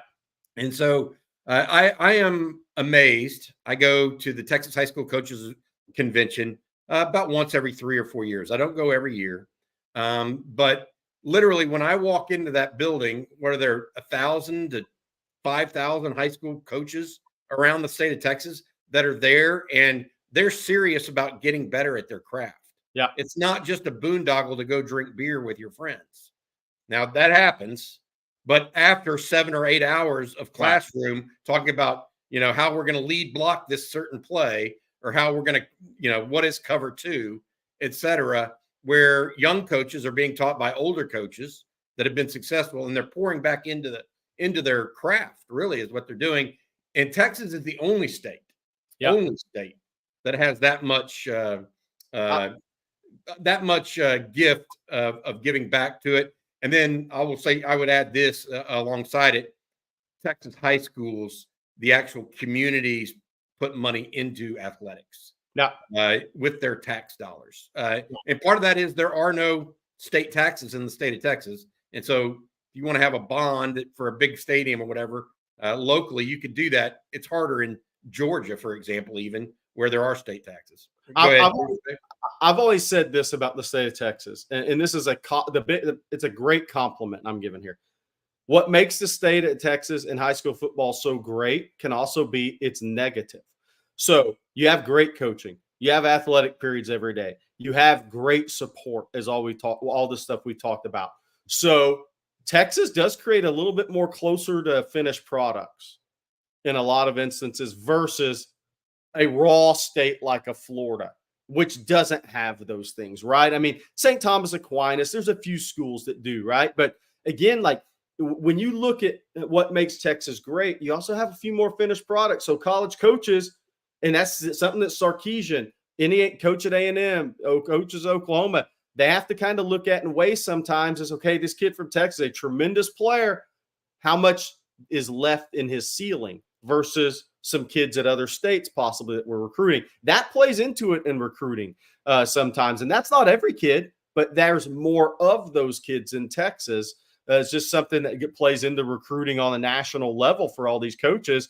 Speaker 1: And so I am amazed. I go to the Texas High School Coaches Convention about once every 3 or 4 years. I don't go every year. But literally when I walk into that building, what are there, 1,000 to 5,000 high school coaches around the state of Texas that are there, and they're serious about getting better at their craft.
Speaker 2: Yeah.
Speaker 1: It's not just a boondoggle to go drink beer with your friends. Now that happens, but after 7 or 8 hours of classroom talking about, how we're going to lead block this certain play, or how we're going to, what is cover 2, et cetera, where young coaches are being taught by older coaches that have been successful, and they're pouring back into their craft, really is what they're doing. And Texas is the only state that has that much gift of giving back to it. And then I will say, I would add this alongside it: Texas high schools, the actual communities put money into athletics.
Speaker 2: Yeah.
Speaker 1: With their tax dollars. And part of that is there are no state taxes in the state of Texas. And so if you want to have a bond for a big stadium or whatever, locally, you could do that. It's harder in Georgia, for example, even where there are state taxes. Go ahead.
Speaker 2: I've always said this about the state of Texas, and this is it's a great compliment I'm giving here. What makes the state of Texas in high school football so great can also be its negative. So you have great coaching, you have athletic periods every day, you have great support, as all the stuff we talked about. So Texas does create a little bit more closer to finished products in a lot of instances versus a raw state like a Florida, which doesn't have those things, right? I mean, St. Thomas Aquinas, there's a few schools that do, right? But again, like when you look at what makes Texas great, you also have a few more finished products. So college coaches, and that's something that Sarkisian, any coach at A&M, coaches Oklahoma, they have to kind of look at and weigh sometimes is, okay, this kid from Texas, a tremendous player, how much is left in his ceiling versus some kids at other states possibly that we're recruiting. That plays into it in recruiting sometimes. And that's not every kid, but there's more of those kids in Texas. It's just something that plays into recruiting on a national level for all these coaches.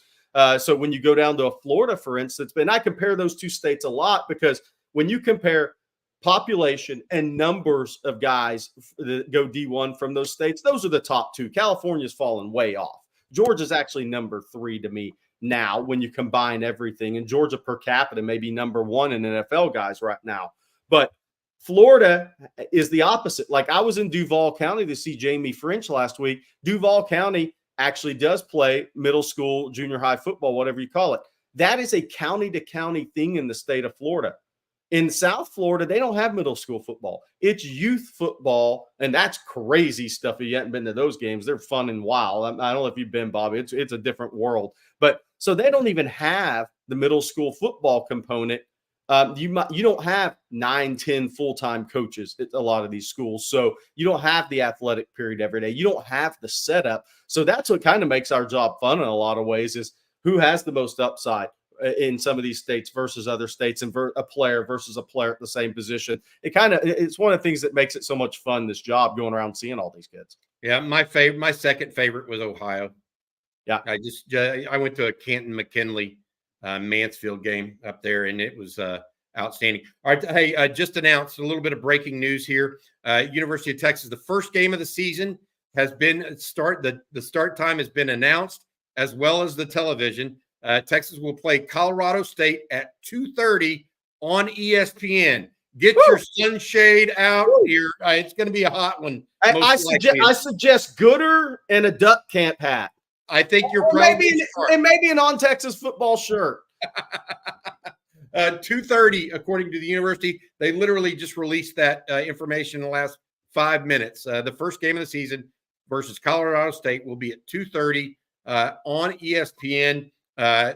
Speaker 2: So when you go down to a Florida, for instance, and I compare those two states a lot because when you compare population and numbers of guys that go D1 from those states, those are the top two. California's fallen way off. Georgia's actually number 3 to me now when you combine everything. And Georgia per capita may be number 1 in NFL guys right now. But Florida is the opposite. Like I was in Duval County to see Jamie French last week. Duval County actually does play middle school, junior high football, whatever you call it. That is a county to county thing in the state of Florida. In South Florida, they don't have middle school football. It's youth football, and that's crazy stuff. If you haven't been to those games, they're fun and wild. I don't know if you've been, Bobby. It's a different world. But so they don't even have the middle school football component. You don't have 9, 10 full-time coaches at a lot of these schools. So you don't have the athletic period every day. You don't have the setup. So that's what kind of makes our job fun in a lot of ways is who has the most upside in some of these states versus other states and a player versus a player at the same position. It's one of the things that makes it so much fun, this job, going around seeing all these kids.
Speaker 1: Yeah. My second favorite was Ohio.
Speaker 2: Yeah.
Speaker 1: I went to a Canton McKinley Mansfield game up there, and it was outstanding. All right. Hey, just announced a little bit of breaking news here. University of Texas, the first game of the season has been the start time has been announced, as well as the television. Texas will play Colorado State at 2:30 on ESPN. Get your sunshade out here. It's going to be a hot one.
Speaker 2: I suggest Gooder and a duck camp hat.
Speaker 1: I think you're
Speaker 2: probably maybe an on Texas football shirt.
Speaker 1: 2:30, according to the university. They literally just released that information in the last 5 minutes. The first game of the season versus Colorado State will be at 2:30 on ESPN.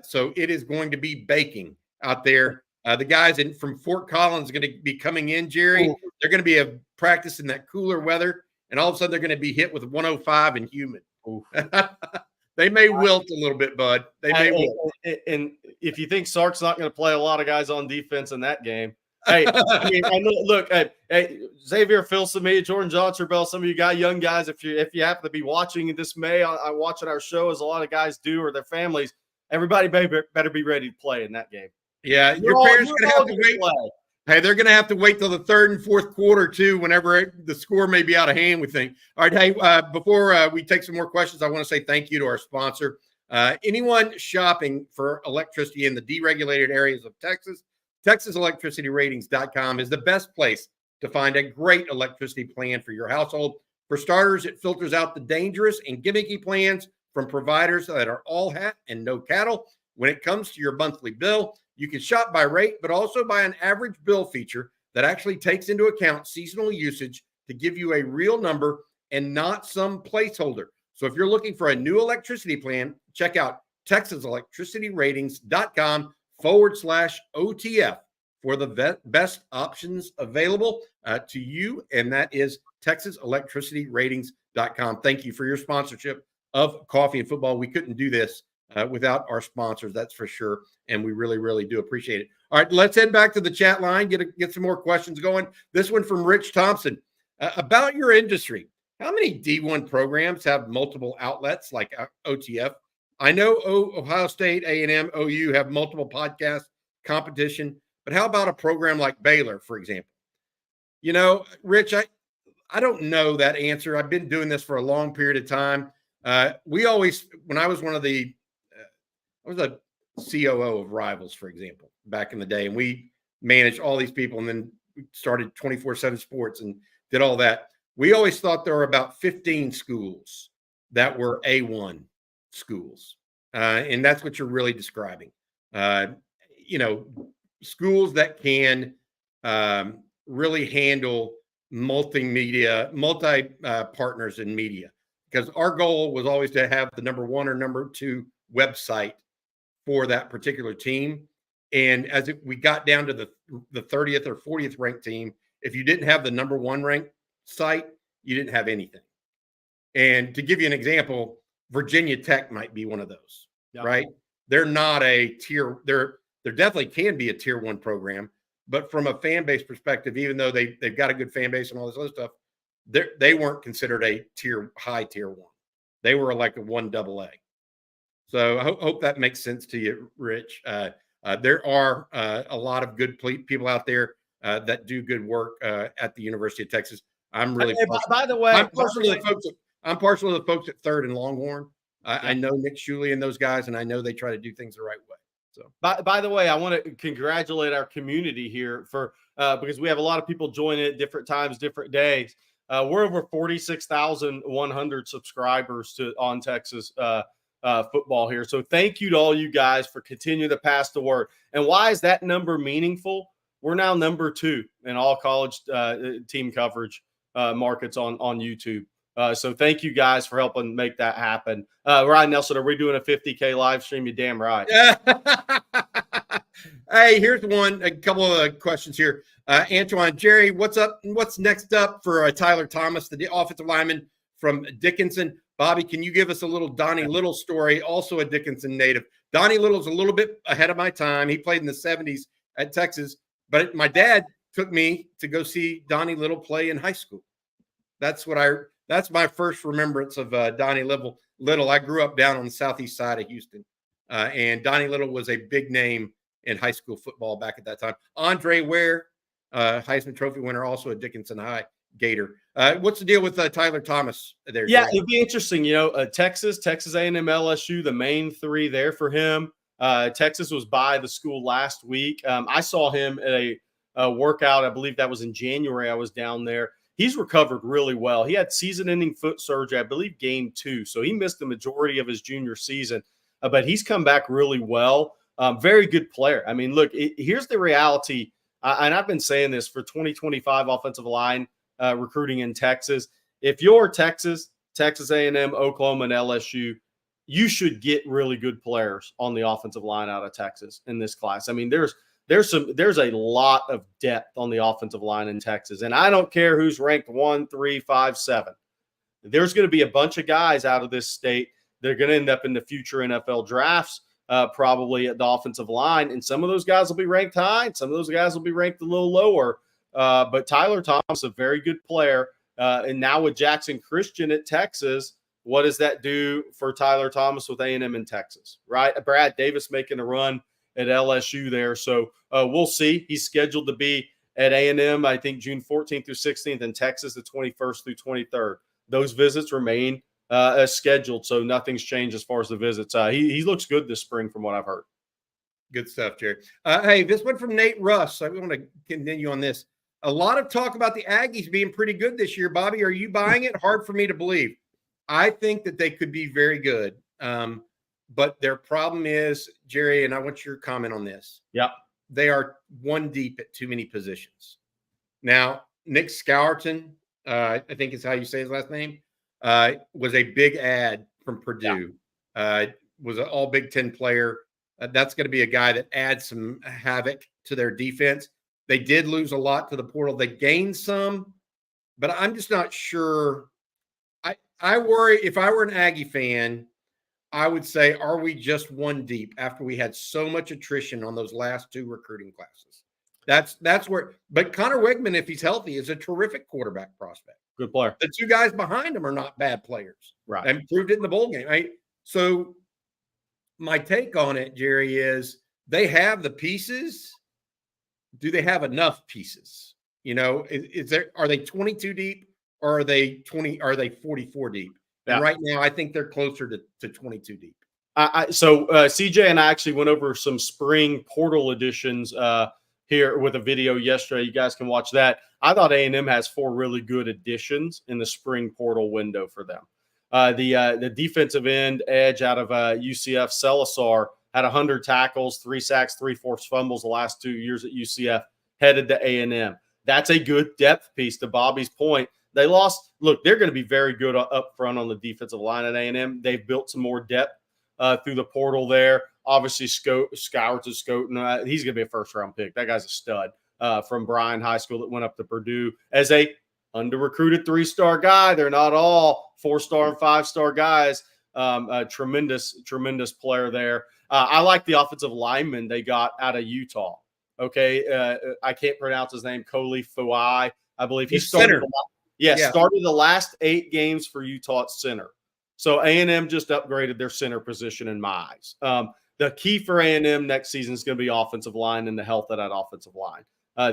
Speaker 1: So it is going to be baking out there. The guys from Fort Collins are going to be coming in, Jerry. Ooh. They're going to be practicing that cooler weather, and all of a sudden they're going to be hit with 105 and humid. They may wilt a little bit, bud. They may wilt.
Speaker 2: And if you think Sark's not going to play a lot of guys on defense in that game, hey, look, Xavier Filsaime, Jordan Johnson Bell, some of you young guys, if you happen to be watching this watching our show, as a lot of guys do, or their families, everybody better be ready to play in that game.
Speaker 1: Yeah, your parents are going to have to wait. Hey, they're going to have to wait till the third and fourth quarter, too, whenever the score may be out of hand, we think. All right, hey, before we take some more questions, I want to say thank you to our sponsor. Anyone shopping for electricity in the deregulated areas of Texas, TexasElectricityRatings.com is the best place to find a great electricity plan for your household. For starters, it filters out the dangerous and gimmicky plans from providers that are all hat and no cattle. When it comes to your monthly bill, you can shop by rate, but also by an average bill feature that actually takes into account seasonal usage to give you a real number and not some placeholder. So if you're looking for a new electricity plan, check out TexasElectricityRatings.com/OTF for the best options available to you. And that is TexasElectricityRatings.com. Thank you for your sponsorship of Coffee and Football. We couldn't do this without our sponsors, that's for sure. And we really, really do appreciate it. All right, let's head back to the chat line, get some more questions going. This one from Rich Thompson. About your industry, how many D1 programs have multiple outlets like OTF? I know Ohio State, A&M, OU have multiple podcast competition, but how about a program like Baylor, for example? You know, Rich, I don't know that answer. I've been doing this for a long period of time. We always, when I was I was a COO of Rivals, for example, back in the day, and we managed all these people, and then we started 24/7 Sports and did all that. We always thought there were about 15 schools that were A1 schools, and that's what you're really describing. You know, schools that can really handle multi partners in media, because our goal was always to have the number 1 or number 2 website for that particular team. And as we got down to the 30th or 40th ranked team, if you didn't have the number 1 ranked site, you didn't have anything. And to give you an example, Virginia Tech might be one of those, right? They're not a tier. There definitely can be a tier 1 program, but from a fan base perspective, even though they've got a good fan base and all this other stuff, they weren't considered a high tier 1. They were like a 1AA. So I hope that makes sense to you, Rich. There are a lot of good people out there that do good work at the University of Texas. I'm really
Speaker 2: by the way,
Speaker 1: I'm partial to the folks at Third and Longhorn. I know Nick Shuley and those guys, and I know they try to do things the right way. So,
Speaker 2: by the way, I want to congratulate our community here for because we have a lot of people joining at different times, different days. We're over 46,100 subscribers on Texas football here. So thank you to all you guys for continuing to pass the word. And why is that number meaningful? We're now number 2 in all college team coverage markets on YouTube. So thank you guys for helping make that happen. Ryan Nelson, are we doing a 50K live stream? You're damn right.
Speaker 1: Hey, here's a couple of questions here. Antoine, Jerry, what's up? What's next up for Tyler Thomas, the offensive lineman from Dickinson? Bobby, can you give us a little Donnie Little story, also a Dickinson native? Donnie Little's a little bit ahead of my time. He played in the 70s at Texas, but my dad took me to go see Donnie Little play in high school. That's my first remembrance of Donnie Little. I grew up down on the southeast side of Houston, and Donnie Little was a big name in high school football back at that time. Andre Ware, Heisman Trophy winner, also a Dickinson High Gator. What's the deal with Tyler Thomas there?
Speaker 2: Yeah, it'd be interesting. Texas A&M, LSU, the main 3 there for him. Texas was by the school last week. I saw him at a workout. I believe that was in January. I was down there. He's recovered really well. He had season-ending foot surgery, I believe, game 2. So he missed the majority of his junior season, but he's come back really well. Very good player. I mean, look, here's the reality, and I've been saying this for 2025 offensive line recruiting in Texas. If you're Texas A&M, Oklahoma, and LSU, you should get really good players on the offensive line out of Texas in this class. I mean, there's a lot of depth on the offensive line in Texas, and I don't care who's ranked 1, 3, 5, 7. There's going to be a bunch of guys out of this state that are going to end up in the future NFL drafts, probably at the offensive line, and some of those guys will be ranked high, and some of those guys will be ranked a little lower. But Tyler Thomas, a very good player, and now with Jackson Christian at Texas, what does that do for Tyler Thomas with A&M in Texas, right? Brad Davis making a run at LSU there. So we'll see. He's scheduled to be at A&M, I think, June 14th through 16th, and Texas the 21st through 23rd. Those visits remain as scheduled, so nothing's changed as far as the visits. He looks good this spring from what I've heard.
Speaker 1: Good stuff, Jerry. Hey, this one from Nate Russ. I want to continue on this. A lot of talk about the Aggies being pretty good this year. Bobby, are you buying it? Hard for me to believe. I think that they could be very good. But their problem is, Jerry, and I want your comment on this.
Speaker 2: Yeah.
Speaker 1: They are 1 deep at too many positions. Now, Nick Scourton, I think is how you say his last name, was a big ad from Purdue. Was an all Big Ten player. That's going to be a guy that adds some havoc to their defense. They did lose a lot to the portal. They gained some, but I'm just not sure. I worry if I were an Aggie fan, I would say, are we just one deep after we had so much attrition on those last 2 recruiting classes? That's where. But Connor Wegman, if he's healthy, is a terrific quarterback prospect.
Speaker 2: Good player.
Speaker 1: The 2 guys behind him are not bad players.
Speaker 2: Right.
Speaker 1: And proved it in the bowl game. Right. So my take on it, Jerry, is they have the pieces. Do they have enough pieces? You know, are they 22 deep or are they 44 deep?
Speaker 2: Yeah.
Speaker 1: And right now, I think they're closer to 22 deep.
Speaker 2: So CJ and I actually went over some spring portal additions here with a video yesterday. You guys can watch that. I thought A&M has 4 really good additions in the spring portal window for them. The defensive end edge out of UCF, Celisar, had 100 tackles, 3 sacks, 3 forced fumbles the last 2 years at UCF, headed to A&M. That's a good depth piece, to Bobby's point. They lost. Look, they're going to be very good up front on the defensive line at A&M. They've built some more depth through the portal there. Obviously, Skowers is Scoten. He's going to be a first-round pick. That guy's a stud from Bryan High School that went up to Purdue as a under-recruited 3-star guy. They're not all 4-star and 5-star guys. A tremendous player there. I like the offensive lineman they got out of Utah. Okay, I can't pronounce his name. Koli Fuai, I believe he started. Started the last 8 games for Utah at center. So A&M just upgraded their center position in my eyes. The key for A&M next season is going to be offensive line and the health of that offensive line.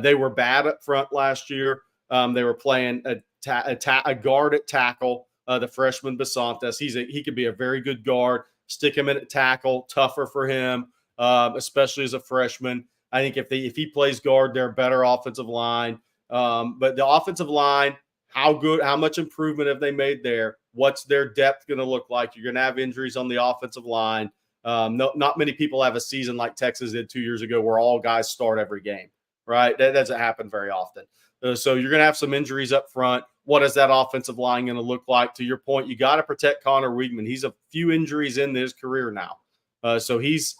Speaker 2: They were bad up front last year. They were playing a guard at tackle. The freshman Basantes, he could be a very good guard. Stick him in at tackle, tougher for him, especially as a freshman. I think if he plays guard, they're a better offensive line. But the offensive line, how much improvement have they made there? What's their depth going to look like? You're going to have injuries on the offensive line. Not many people have a season like Texas did 2 years ago where all guys start every game, right? That doesn't happen very often. So you're going to have some injuries up front. What is that offensive line going to look like? To your point, you got to protect Connor Wegman. He's a few injuries in his career now. So he's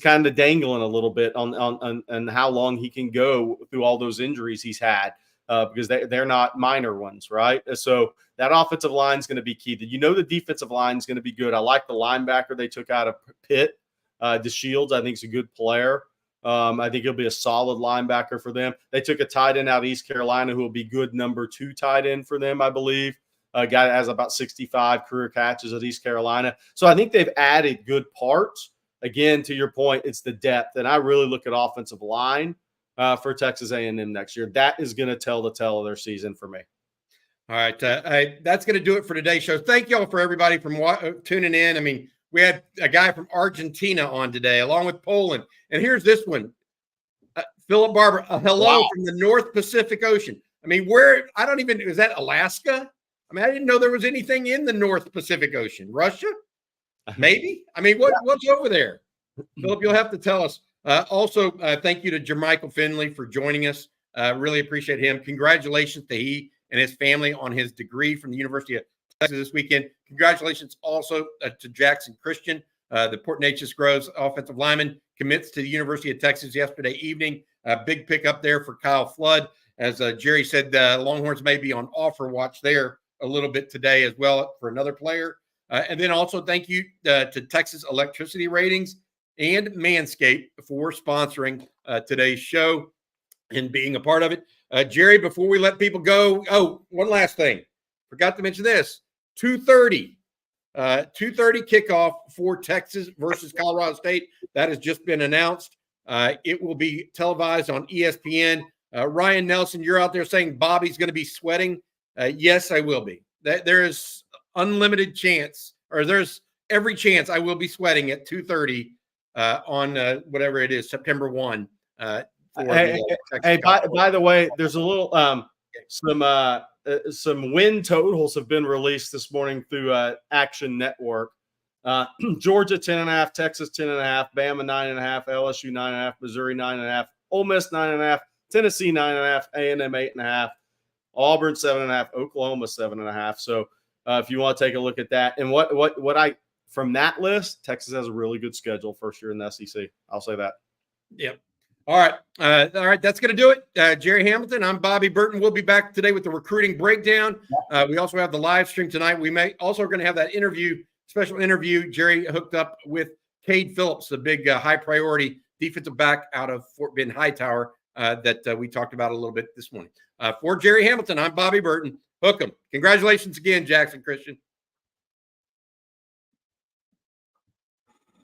Speaker 2: kind of dangling a little bit on how long he can go through all those injuries he's had. Because they're not minor ones, right? So that offensive line is going to be key. The defensive line is going to be good. I like the linebacker they took out of Pitt, DeShields. I think is a good player. I think he'll be a solid linebacker for them. They took a tight end out of East Carolina who will be good number 2 tight end for them, I believe. A guy that has about 65 career catches at East Carolina. So I think they've added good parts. Again, to your point, it's the depth. And I really look at offensive line for Texas A&M next year. That is going to tell the tale of their season for me.
Speaker 1: All right. That's going to do it for today's show. Thank y'all for everybody from tuning in. I mean, we had a guy from Argentina on today, along with Poland. And here's this one. Philip Barber, hello from the North Pacific Ocean. I mean, is that Alaska? I mean, I didn't know there was anything in the North Pacific Ocean. Russia? Maybe? I mean, what's over there? Philip, you'll have to tell us. Also, thank you to Jermichael Finley for joining us. Really appreciate him. Congratulations to he and his family on his degree from the University of Texas this weekend. Congratulations also to Jackson Christian, the Port Neches Groves offensive lineman, commits to the University of Texas yesterday evening. Big pickup there for Kyle Flood. As Jerry said, Longhorns may be on offer watch there a little bit today as well for another player. And then also thank you to Texas Electricity Ratings and Manscaped for sponsoring today's show and being a part of it. Jerry, before we let people go, one last thing. Forgot to mention this. 2:30 kickoff for Texas versus Colorado State. That has just been announced. It will be televised on ESPN. Ryan Nelson, you're out there saying Bobby's going to be sweating. Yes, I will be. There is unlimited chance, or there's every chance I will be sweating at 2:30 on whatever it is, September 1.
Speaker 2: By the way, there's a little some win totals have been released this morning through Action Network. Georgia 10.5, Texas 10.5, Bama 9.5, LSU 9.5, Missouri 9.5, Ole Miss 9.5, Tennessee 9.5, A&M 8.5, Auburn 7.5, Oklahoma 7.5. So if you want to take a look at that, and what I from that list, Texas has a really good schedule first year in the SEC. I'll say that.
Speaker 1: Yep. All right. That's going to do it. Jerry Hamilton, I'm Bobby Burton. We'll be back today with the recruiting breakdown. We also have the live stream tonight. We may also going to have that interview special interview. Jerry hooked up with Cade Phillips, the big high priority defensive back out of Fort Bend Hightower that we talked about a little bit this morning. For Jerry Hamilton, I'm Bobby Burton. Hook 'em. Congratulations again, Jackson Christian.